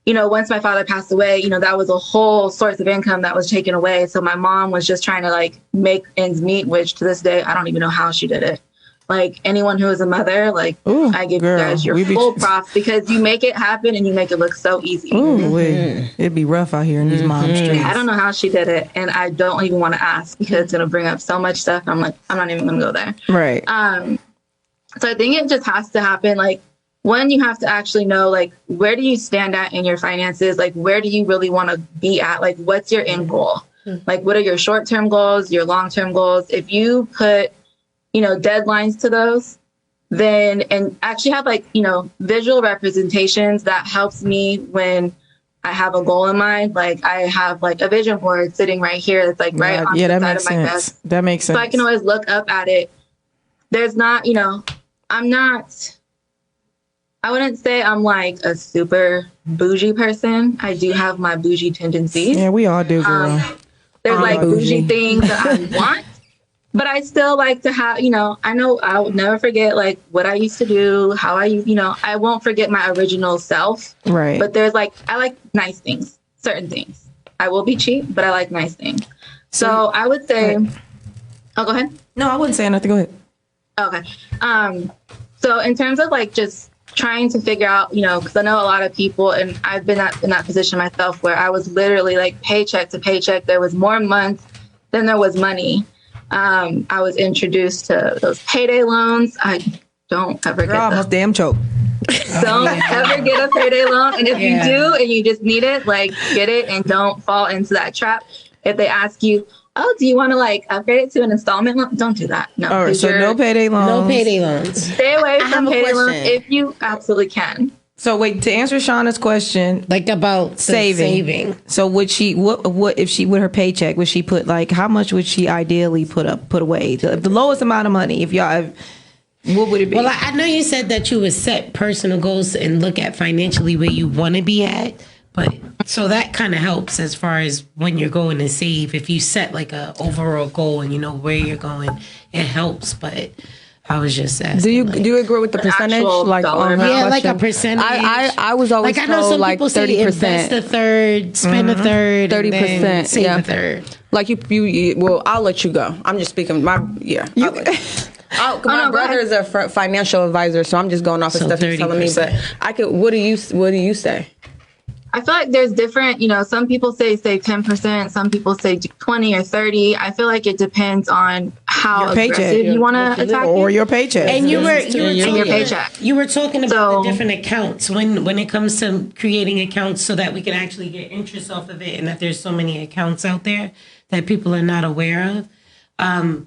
once my father passed away, that was a whole source of income that was taken away. So my mom was just trying to like make ends meet, which to this day, I don't even know how she did it. Like anyone who is a mother, like I give you guys your full props because you make it happen and you make it look so easy. It'd be rough out here in these mom streets. I don't know how she did it, and I don't even want to ask because it's gonna bring up so much stuff. I'm like, I'm not even gonna go there. Right. So I think it just has to happen. Like, one, you have to actually know, like, where do you stand at in your finances? Like, where do you really want to be at? Like, what's your end goal? Like, what are your short-term goals, your long-term goals? If you put deadlines to those, then, and actually have like, visual representations that helps me when I have a goal in mind. Like I have like a vision board sitting right here. That's like right on the side of my desk. That makes sense. So I can always look up at it. There's not, I wouldn't say I'm like a super bougie person. I do have my bougie tendencies. Yeah, we all do, girl. There's like bougie things that I want. But I still like to have, I know I will never forget like what I used to do, how I won't forget my original self. Right. But there's like, I like nice things, certain things. I will be cheap, but I like nice things. So I would say, oh, go ahead. No, I wouldn't say nothing. Go ahead. Okay. So in terms of like just trying to figure out, you know, because I know a lot of people, and I've been in that position myself where I was literally like paycheck to paycheck. There was more months than there was money. I was introduced to those payday loans. I don't ever Girl, I get almost damn choke. Don't ever get a payday loan. And if you do and you just need it, like get it and don't fall into that trap. If they ask you, oh, do you want to like upgrade it to an installment loan? Don't do that. No. All right, so no payday loans. No payday loans. Stay away from payday loans if you absolutely can. So wait, to answer Shauna's question, like about saving. So would she what if she with her paycheck would she put like how much would she ideally put away the lowest amount of money if y'all what would it be? Well, I know you said that you would set personal goals and look at financially where you want to be at, but so that kind of helps as far as when you're going to save. If you set like a overall goal and you know where you're going, it helps. But I was just asking. Do you agree with the percentage? Like on her yeah, question? like a percentage. I was always like I know told some like people 30%. say invest a third, spend a third, 30%, save yeah. a third. Like you. Well, I'll let you go. I'm just speaking. My brother is a financial advisor, so I'm just going off of stuff he's telling me. But I could. What do you say? I feel like there's different, you know, some people say 10%, some people say 20 or 30. I feel like it depends on how aggressive you want to attack or your paycheck. And you were your paycheck. You were talking about the different accounts when it comes to creating accounts so that we can actually get interest off of it, and that there's so many accounts out there that people are not aware of.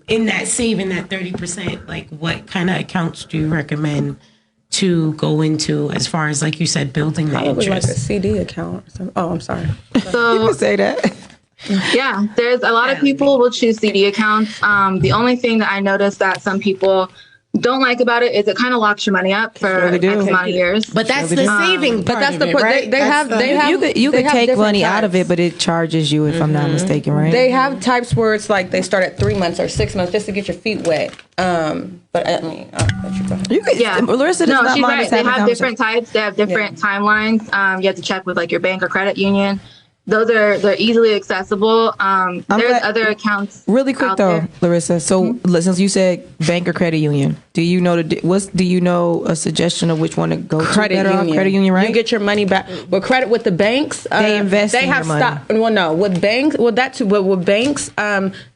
In that saving that 30%, like what kind of accounts do you recommend to go into as far as, like you said, building the interest? Like a CD account or something. Oh, I'm sorry. So, you can say that. Yeah, there's a lot of people will choose CD accounts. The only thing that I noticed that some people don't like about it is it kind of locks your money up for X amount of years. But that's the saving part. But that's the part, right? They have you could take money types. out of it, but it charges you if I'm not mistaken, right? They have types where it's like they start at 3 months or 6 months just to get your feet wet. But I mean, I'll let you go. You could, Larysa does not she's mind right. us They having have different types. They have different timelines. You have to check with like your bank or credit union. They're easily accessible. There's other accounts. Really quick though, Larysa. So since you said bank or credit union, do you know a suggestion of which one to go Credit to? union. Credit union, right? You get your money back. With credit with the banks, they invest. They in have your money. stock. Well, no, with banks, well that too. But with banks,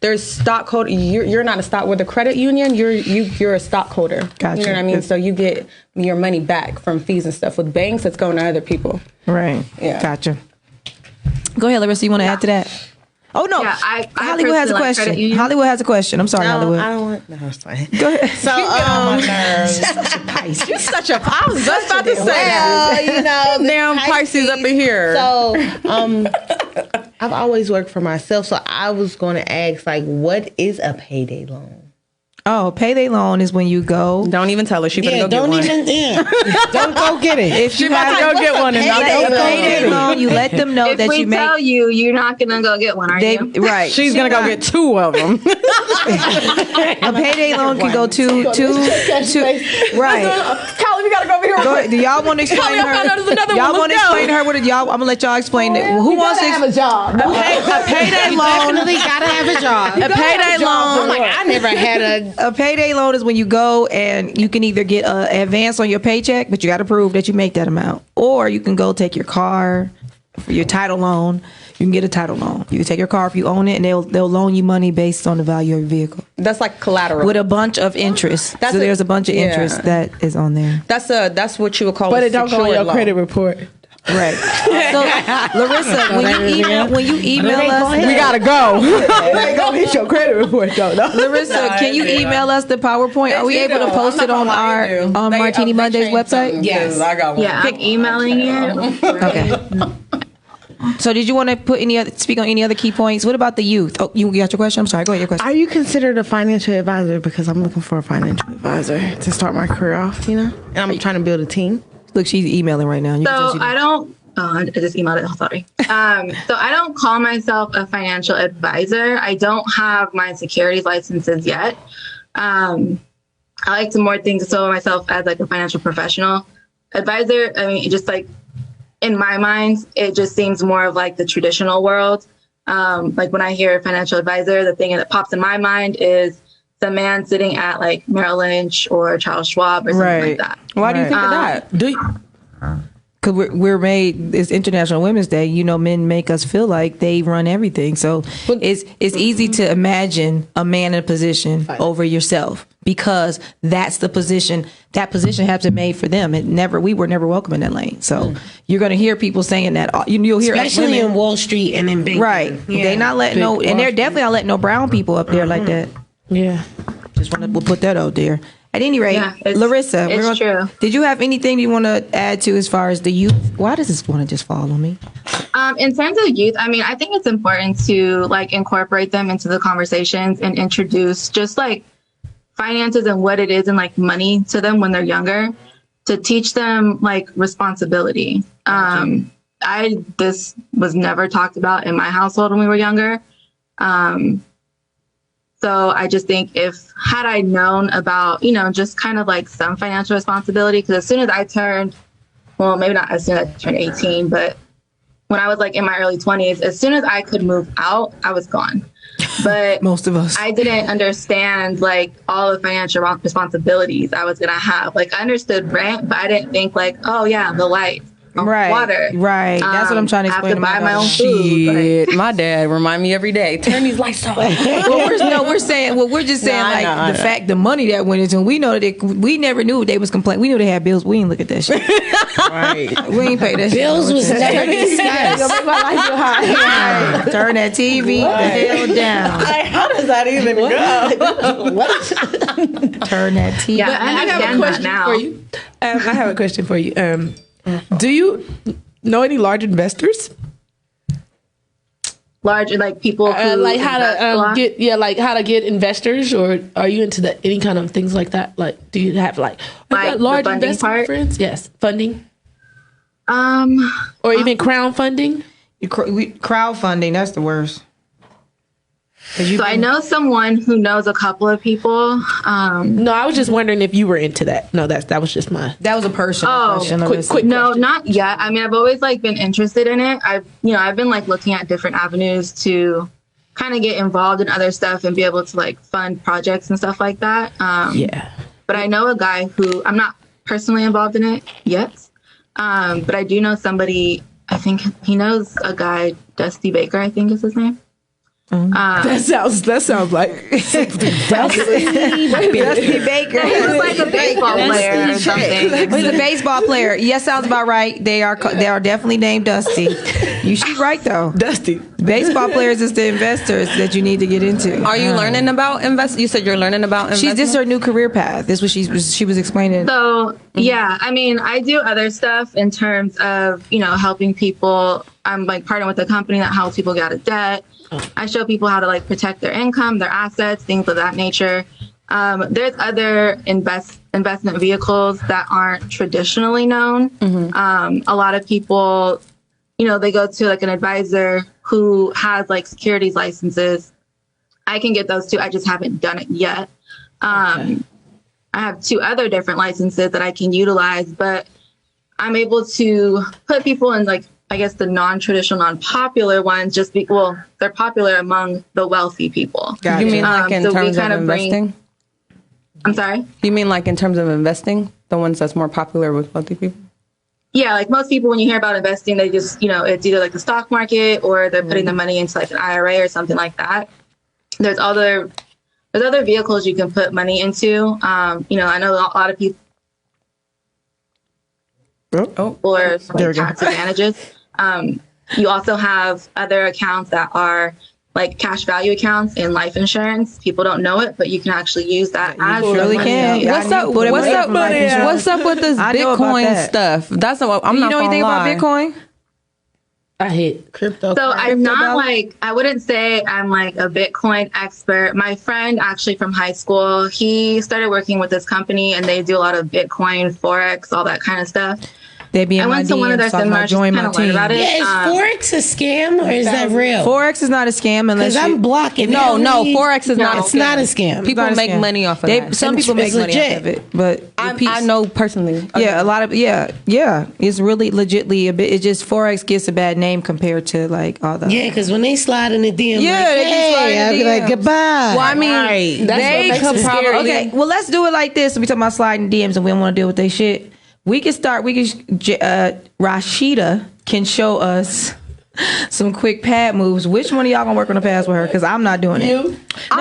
there's stockholder. You're not a stock with a credit union. You're a stockholder. Gotcha. You know what I mean? So you get your money back from fees and stuff. With banks, it's going to other people. Right. Yeah. Gotcha. Go ahead, Larysa. You want to add to that? Oh no, Hollywood has a question. Hollywood has a question. I'm sorry, Hollywood. I don't want. No, it's fine. Go ahead. So, You're such a. I was just about to say well, you know, damn Pisces up in here. So, I've always worked for myself, so I was going to ask, like, what is a payday loan? Oh, payday loan is when you go. Don't even tell her. She better go get one. Don't go get it. If you have to go get one, and payday loan, you let them know that you make. If we tell you, you're not gonna go get one, are you? Right. She's gonna go get 2 of them. A payday loan can go two. Right. Callie, we gotta go over here. Do y'all want to explain her? Y'all want to explain her? What did y'all? I'm gonna let y'all explain it. Who wants to have a job? A payday loan. Definitely gotta have a job. A payday loan. I'm like, I never had a payday loan is when you go and you can either get an advance on your paycheck, but you got to prove that you make that amount, or you can go take your car for your title loan. You can get a title loan. You can take your car if you own it, and they'll loan you money based on the value of your vehicle. That's like collateral with a bunch of interest. So there's a bunch of interest that is on there. That's what you would call. But it don't go on your credit report. Right. So, Larysa, when you email us, we gotta go. They go hit your credit report though. No? Larysa, can you email us the PowerPoint? Are we able to post it on our Martini Mondays website? Yes, I got one. Yeah, I'm emailing you. Okay. So, did you want to speak on any other key points? What about the youth? Oh, you got your question? I'm sorry. Go ahead. Your question. Are you considered a financial advisor? Because I'm looking for a financial advisor to start my career off, and I'm trying to build a team. Look, she's emailing right now. I don't. Oh, I just emailed it. Sorry. So I don't call myself a financial advisor. I don't have my securities licenses yet. I like to more things to myself as like a financial professional advisor. I mean, just like in my mind, it just seems more of like the traditional world. Like when I hear financial advisor, the thing that pops in my mind is the man sitting at like Merrill Lynch or Charles Schwab or something like that. Why do you think of that? Do you? Because we're made, it's International Women's Day, you know, men make us feel like they run everything. So it's easy to imagine a man in a position over yourself, because that's the position, that position has been made for them. We were never welcome in that lane. So you're going to hear people saying that. You'll hear especially in Wall Street and in banking. Right. Yeah. They not letting and they're definitely not letting no brown people up there like that. Yeah. Just want to put that out there. At any rate, Larysa, it's true. Did you have anything you want to add to as far as the youth? Why does this want to just fall on me? In terms of youth, I mean, I think it's important to like incorporate them into the conversations and introduce just like finances and what it is and like money to them when they're younger, to teach them like responsibility. This was never talked about in my household when we were younger. So I just think had I known about, you know, just kind of like some financial responsibility, because as soon as I turned, well, maybe not as soon as I turned 18, but when I was like in my early 20s, as soon as I could move out, I was gone. But most of us, I didn't understand like all the financial responsibilities I was going to have. Like I understood rent, but I didn't think like, oh yeah, the lights. Water. Right. That's what I'm trying to explain. I have to buy my own food. Shit. My dad remind me every day, turn these lights off. We're just saying the fact, the money that went into them. We know that we never knew they was complaining. We knew they had bills. We ain't look at that shit. Right. We ain't pay that bills shit. Was never discussed. Right. Turn that TV the hell down. How does that even go? Turn that TV. Yeah, I have a question for you. I have a question for you. Do you know any large investors? Large, like people who like how to how to get investors, or are you into any kind of things like that? Like, do you have like large investment friends? Yes, funding. Or even crowdfunding. Crowdfunding, that's the worst. So I know someone who knows a couple of people. No, I was just wondering if you were into that. No, that was just that was a personal question. Quick no, question. not yet. I mean, I've always like been interested in it. I've been like looking at different avenues to kind of get involved in other stuff and be able to like fund projects and stuff like that. But I know a guy who, I'm not personally involved in it yet, but I do know somebody. I think he knows a guy, Dusty Baker, I think is his name. That sounds like Dusty Baker. He was like a baseball player or something. He's a baseball player. Yes, sounds about right. They are definitely named Dusty. She's right though. Dusty. Baseball players is the investors that you need to get into. Are you learning about invest? You said you're learning about investment? This is her new career path. This is what she was explaining. So yeah, I mean, I do other stuff in terms of, you know, helping people. I'm like partnering with a company that helps people get out of debt. I show people how to like protect their income, their assets, things of that nature. There's other investment vehicles that aren't traditionally known. A lot of people, you know, they go to like an advisor who has like securities licenses. I can get those too. I just haven't done it yet. I have 2 other different licenses that I can utilize, but I'm able to put people in like, I guess the non-traditional, non-popular ones they're popular among the wealthy people. Gotcha. You mean like in terms of investing? I'm sorry? You mean like in terms of investing? The ones that's more popular with wealthy people? Yeah, like most people, when you hear about investing, they just, you know, it's either like the stock market or they're putting the money into like an IRA or something like that. There's other vehicles you can put money into. You know, I know a lot of people for like, tax advantages. You also have other accounts that are like cash value accounts in life insurance. People don't know it, but you can actually use that as you really can. What's up with this Bitcoin stuff? That's what I'm not. You know anything about Bitcoin? I hate crypto. So I'm not like, I wouldn't say I'm like a Bitcoin expert. My friend actually from high school, he started working with this company and they do a lot of Bitcoin, Forex, all that kind of stuff. They be in I my went to one of their DMs talking about seminars, just join kind my of learned team. about it. Yeah, is Forex a scam or is that real? Forex is not a scam unless Because I'm blocking. No, Forex is not a It's scam. not a scam. People Not a make scam. money off of that. Some And people make it's money legit. off of it, but I know personally. yeah, a lot of it's really legitly a bit. It's just Forex gets a bad name compared to like all the Yeah, because when they slide in the DM, Yeah, like, they be sliding hey, in I'll the be like, DMs. goodbye. Well, I mean, Right. they could probably. Okay, well, let's do it like this. We talking about sliding DMs and we don't want to deal with their shit. We can start. Rashida can show us some quick pad moves. Which one of y'all gonna work on the pads with her? Because I'm not doing it. No,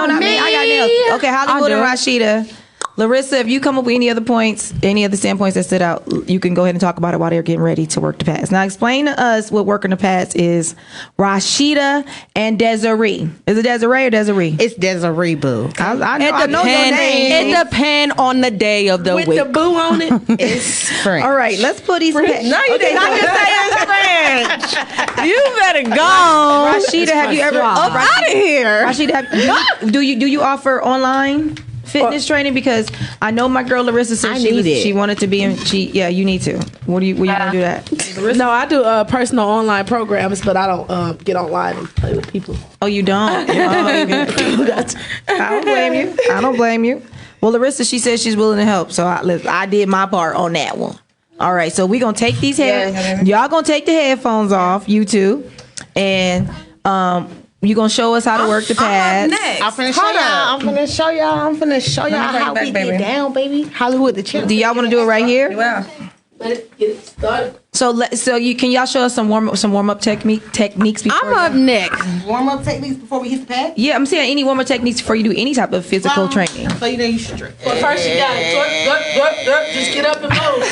not me. I got nails. Okay, Hollywood and Rashida. Larysa, if you come up with any other points, any other standpoints that stood out, you can go ahead and talk about it while they're getting ready to work the pads. Now, explain to us what working the pads is. Rashida and Desiree. Is it Desiree or Desiree? It's Desiree Boo. I know your name. It depends on the day of the With week. the boo on it. It's French. All right, let's put these pads. No, you did not just say it's French. You better go. Rashida, have you ever? Up out of here. Rashida, do you offer online fitness training? Because I know my girl Larysa said she wanted to be in. You need to. Where you gonna do that? No, I do personal online programs, but I don't get online and play with people. Oh, you don't? I don't blame you. I don't blame you. Well, Larysa, she said she's willing to help, so I did my part on that one. All right, so we're gonna take these y'all gonna take the headphones off, you two, and you gonna show us how to work the pads. I'm finna show y'all how we get down, baby. Hollywood the champ. Do y'all want to do it right here? Let it get started. So can y'all show us some warm up techniques before? I'm up next. Warm up techniques before we hit the pad. Yeah, I'm saying any warm up techniques before you do any type of physical training. So you know you should. Well, first you got it. Just get up and move.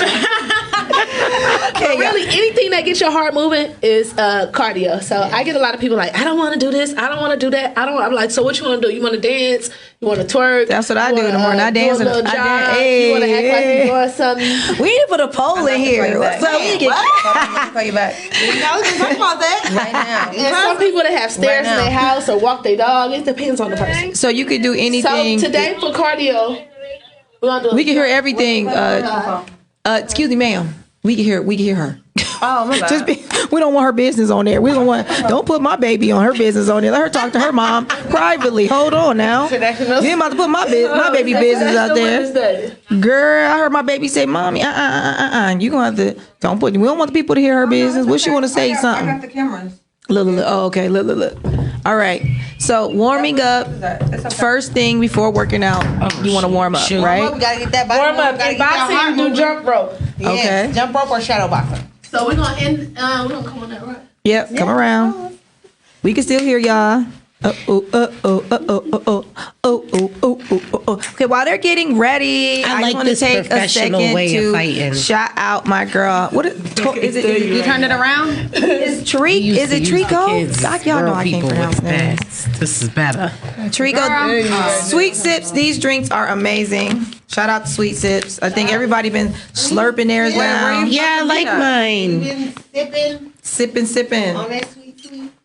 Okay, Really, anything that gets your heart moving is cardio. So I get a lot of people like, I don't want to do this. I don't want to do that. I'm like, so what you want to do? You want to dance? You want to twerk? That's what I You do in the wanna, morning. I dance do a and little I jog? dance. You want to act like Hey. you're doing something? We need to put a poll in here. So we can Call you back Now we can talk about that. right now. And some people that have stairs in Right now. their house or walk their dog. It depends on the person. So you could do anything. So today for cardio, we're gonna do. We can hear everything. Excuse me, ma'am. We can hear her. Oh, my bad. We don't want her business on there. Don't put my baby on her business on there. Let her talk to her mom privately. Hold on now. You ain't about to put my baby business out there. Girl, I heard my baby say, "Mommy, you gonna have to don't put. We don't want the people to hear her business. What she want to say? Something." I got the cameras. Look. Oh, okay. Look. All right. So warming up. First thing before working out, you want to warm up, We right? gotta get that body. Warm up. In boxing, you do jump rope. Okay. Jump rope or shadow boxing. So we're gonna end. We're gonna come on that right. Yep. Come around. We can still hear y'all. Okay, while they're getting ready, I like just want to this take a professional second way of fighting. to shout out my girl. What is it? You turned it around? Is Tariq? Is it Trico? Y'all know I can't pronounce names. This is better. Trico, Sweet Sips. These drinks are amazing. Shout out to Sweet Sips. I think everybody been slurping theirs down. Yeah, I like mine. Been sipping Sipping. on that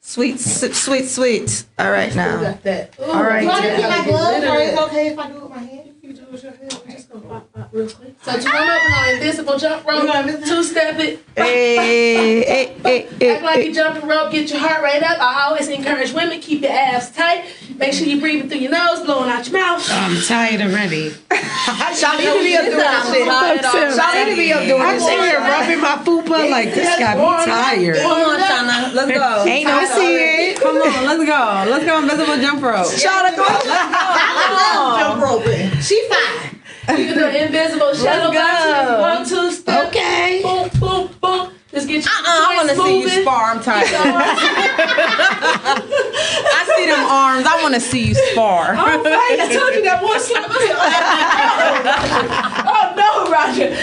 sweet. Sweet. All right now. Got that. Ooh, All right. Do I get my gloves or is it okay if I do it with my hand? real quick. So to warm up, we're gonna invisible jump rope, two-step it. Act like you're jumping rope, get your heart rate up. I always encourage women, keep your abs tight. Make sure you're breathing through your nose, blowing out your mouth. I'm tired already. Shawty to be up doing that shit. Shawty to be up doing I'm this sitting shit. here rubbing my fupa like this got me tired. Come on, Shauna. Let's go. Ain't no see it. Come on, let's go. Let's go invisible jump rope. Shawty, go. Jump roping. She fine. You can do invisible shadow boxing, 1, 2 step. Okay. Boom, boom, boom. Just get your I want to see you spar. I'm tired. I see them arms. I want to see you spar. I'm right. I told you that one slap. Oh no, Roger. Roger.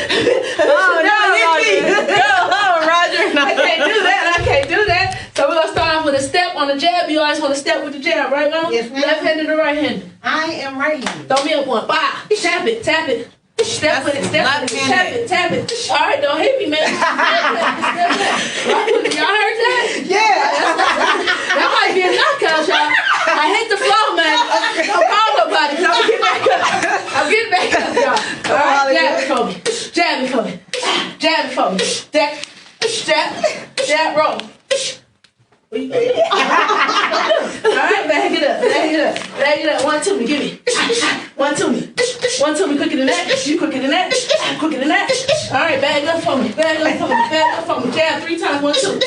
I can't do that. So we're gonna start off with a step on the jab. You always want to step with the jab, right, Mom? Yes, ma'am. Left-handed or right-handed? I am right-handed. Throw me up one. Bah. Tap it. Step with it. Tap it. All right, don't hit me, man. Step with it. Y'all heard that? Yeah. That might be a knockout, y'all. I hit the floor, man. Don't call nobody, because I'm getting back up, y'all. All right, jab it for me. Jab it for me. bag it up. One to me, give me. One to me. One to me, quicker than that. You quicker than that. I'm quicker than that. All right, bag up for me. Bag up for me. Bag up for me. Jab 3 times. 1, 2.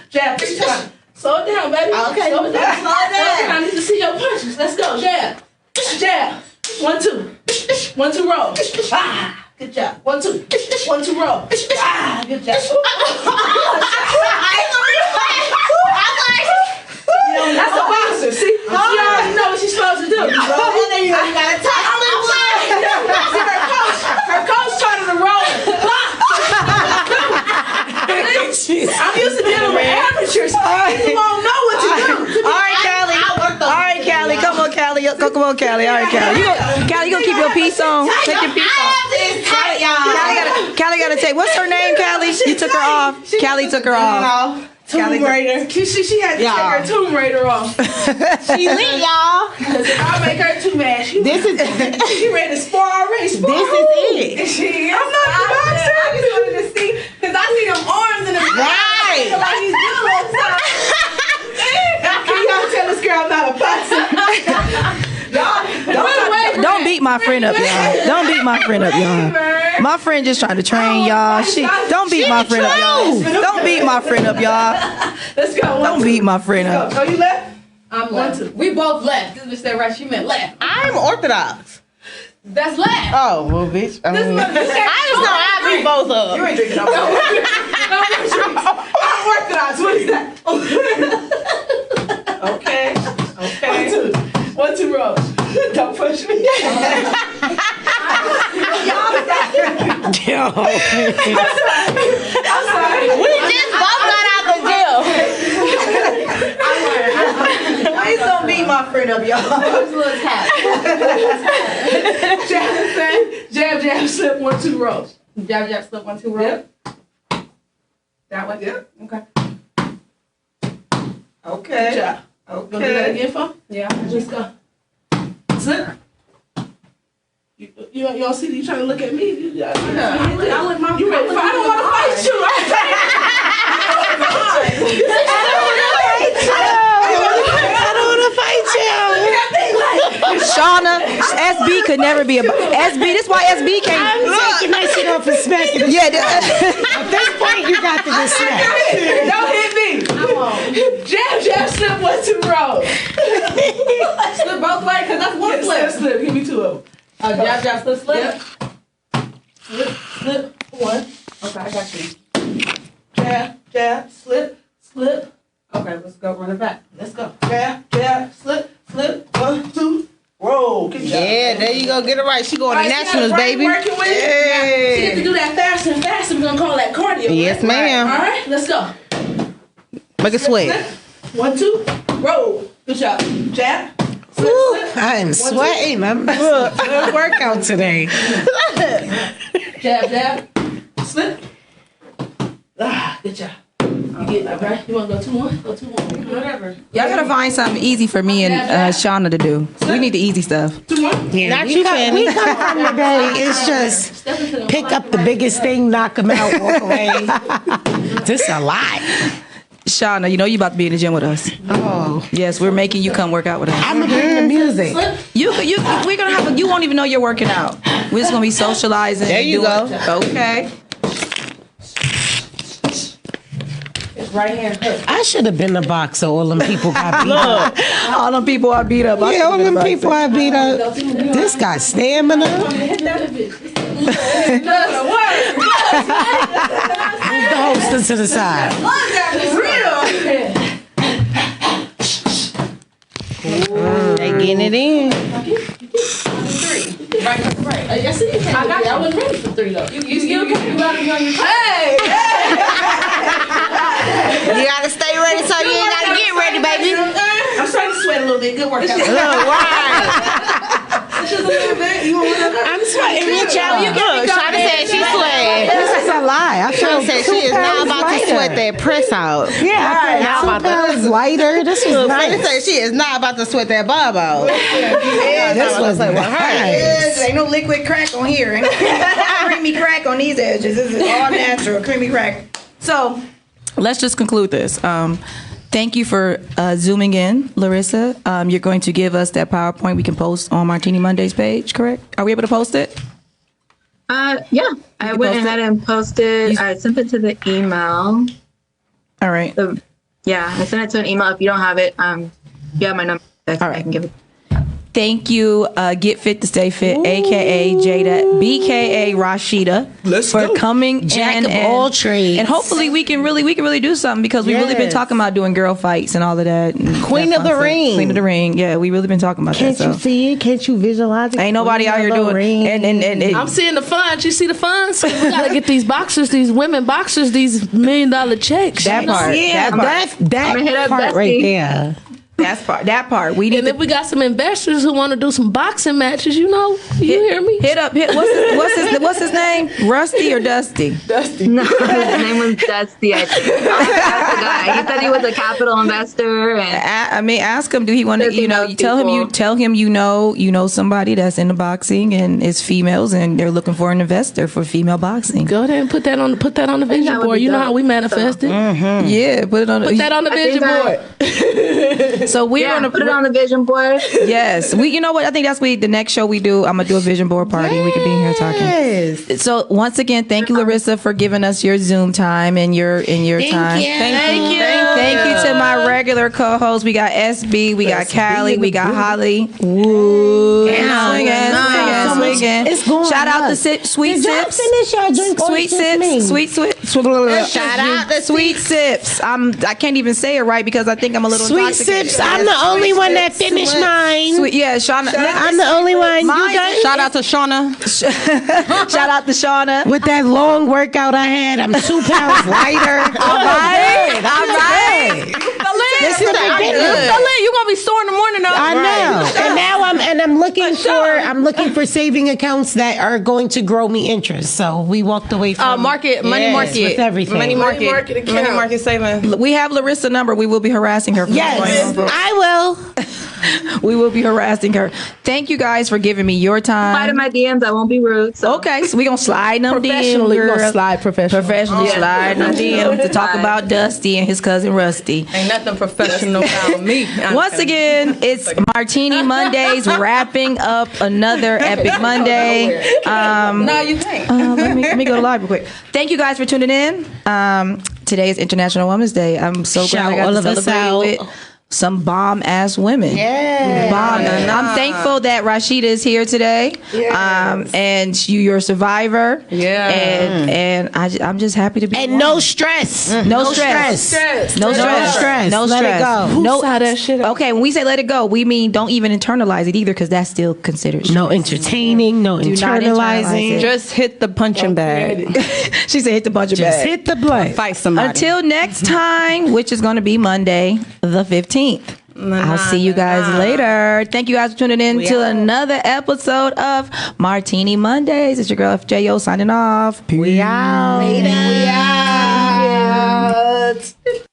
Jab 3 times. Slow it down, baby. Okay. Slow it down. I need to see your punches. Let's go. Jab. Jab. 1, 2. 1, 2, roll. Ah, good job. 1, 2. 1, 2, roll. Ah, good job. That's a boxer. See? She already know what she's supposed to do. You gotta touch her coach trying to roll. I'm used to dealing with amateurs. You won't know what to do. All right, Callie. Come on, Callie. Come on, Callie. All right, Callie. You gonna keep your piece on? Take your piece off. Callie gotta take. What's her name, Callie? You took her off. Callie took her off. Tomb Raider. She had to take her Tomb Raider off. She lit, y'all. I'll make her too mad. She ready to spar already. This is it. I'm not the boxer. I just wanted to see, because I see them arms and them Right. like he's doing all the time. Can y'all tell this girl I'm not a boxer? Don't beat my friend up, y'all. Don't beat my friend up, y'all. My friend just trying to train y'all. Don't beat my friend up, y'all. Don't beat my friend up, y'all. Let's go. Don't beat my friend up. Oh, you left? I'm left. We both left. This bitch said right. She meant left. I'm Orthodox. That's left. Oh, well, bitch. I just know I beat both of them. You ain't drinking no more. I'm Orthodox. What is that? Okay. 1, 2 rolls. Don't push me. I'm sorry. We just both got out the jail. Please don't beat my friend up, y'all. Jab, slip, 1, 2 rolls. Jab, slip, 1, 2, roll. Yep. That one? Yep. Okay. Okay. Good job. Gonna do that again, fo? Yeah. Just go. Slip. You don't see you trying to look at me. You ready? I don't want to fight you. Shauna, SB could never be a SB. This why SB can't. I'm taking that shit off and smacking it. Yeah. At this point, you got to get smacked. Don't hit me. Jab, slip, 1, 2, roll. Slip both ways, because that's one flip. Slip. Give me 2 of them. Jab, slip, slip. Yep. Slip, 1. Okay, I got you. Jab, slip. Okay, let's go run it back. Let's go. Jab, slip. 1, 2, roll. Good job. Yeah, there you go. Get it right. She going to All right, nationals, see how the brain baby. working with it? Yeah. She get to do that faster and faster. We're going to call that cardio. Yes, ma'am. All right, let's go. Make it sweat. 1, 2, roll. Good job. Jab. Slip. I am sweating. I'm good workout today. Jab. Slip. Good job. You get it, right? You want to go 2-1? Go 2-1. Whatever. Y'all gotta find something easy for me and Shauna to do. We need the easy stuff. 2-1. Yeah, Not we you, come, Fanny. we come from the day. It's just Step into the pick up the biggest thing, knock them out, walk away. This a lot. Shauna, you know you about to be in the gym with us. Oh, Yes, we're making you come work out with us. I'm gonna bring the music. We're gonna have. You won't even know you're working out. We're just gonna be socializing. There you doing- go. Okay. right hand hook. I should have been a boxer. All them people got beat up. All them people I beat up. Yeah, all them people I beat up. This got stamina. Hit that bitch. Move the holster to the side. They getting it in. Right. I see you. I wasn't ready for 3 though. You gotta be on your hey! You gotta stay ready so you ain't gotta get ready, baby. I'm starting to sweat a little bit. Good workout. Just a little bit. You want I'm sweating with y'all. Look, Shawty said she sweating. This is a lie. I feel Shawty said she is not about to sweat that press out. Yeah, I feel 2 pounds lighter. This was Look, nice. Fanny said she is not about to sweat that bob out. This was nice. Ain't no liquid crack on here. Ain't no creamy crack on these edges. This is all natural, creamy crack. So let's just conclude this. Thank you for zooming in, Larysa. You're going to give us that PowerPoint we can post on Martini Mondays page, correct? Are we able to post it? Yeah, I went ahead and posted. I sent it to the email. All right. I sent it to an email. If you don't have it, you have my number. All right. I can give it. Thank you, Get Fit to Stay Fit, aka Jada, BKA Rashida, for coming Jack in of all trades. and hopefully we can really do something because we've really been talking about doing girl fights and all of that. Queen of the Ring. Queen of the Ring. Yeah, we really been talking about Can't that. you see it? Can't you visualize it? Ain't nobody out here doing and I'm seeing the funds. You see the funds? We gotta get these boxers, these women boxers, these $1 million checks. that part. Yeah, that part. that part right there. That part. We need And if we got some investors who want to do some boxing matches, you hear me? hit what's his name? Rusty or Dusty? No, his name was Dusty. I think. That's the guy. He said he was a capital investor, and Ask him. Do he want to? You tell him you know somebody that's into boxing and it's females and they're looking for an investor for female boxing. Go ahead and put that on the vision that would board. be You know dope. how we manifested. Yeah, put it on. Put that on the vision board. So we're gonna put it on the vision board. Yes, you know what? I think that's the next show we do. I'm gonna do a vision board party. And we could be in here talking. So once again, thank you, Larysa, for giving us your Zoom time and your time. Thank you. Thank you to my regular co-hosts. We got SB, we got Callie, we got Holly. Woo! Swinging. It's going Shout out up. to Sweet Did y'all Sips. finish your drink? or Sweet it's just me? Sips. Shout out to Sweet Sips. I can't even say it right because I think I'm a little Sweet intoxicated. Sips. I'm the only one that finished mine. Shauna. I'm the only one. You guys, Shout out to Shauna. Shout out to Shauna. with that long workout I had, I'm 2 pounds lighter. All right. This is the beginning. You're gonna be sore in the morning though. I know. And now I'm looking for saving accounts that are going to grow me interest. So we walked away from money market with everything. money market saving. We have Larysa's number. We will be harassing her. Yes, I will. We will be harassing her. Thank you guys for giving me your Slide in time. my DMs. I won't be rude. So. Okay, so we're going to slide them DMs. Professionally, we're gonna girl. slide professionally. Slide them DMs to talk about Dusty and his cousin Rusty. Ain't nothing professional about me. Once again, it's Martini Mondays, wrapping up another epic Monday. No, you can't. Let me go to live real quick. Thank you guys for tuning in. Today is International Women's Day. I'm so glad I got all to of us celebrate out. with some bomb ass women. Yeah. I'm thankful that Rashida is here today. And you're a survivor. Yeah. And I'm just happy to be. And no stress. No stress. No stress. No Let stress. it go. Who No. saw that shit? Okay, when we say let it go, we mean don't even internalize it either, because that's still considered stress. No entertaining, no Do not internalize internalizing. it. Just hit the punching bag. She said hit the bunch of Just bags. hit the blunt. Fight somebody. Until next time, which is going to be Monday, the 15th. I'll see you guys later. Thank you guys for tuning in to another episode of Martini Mondays. It's your girl FJO signing off. We out. We out.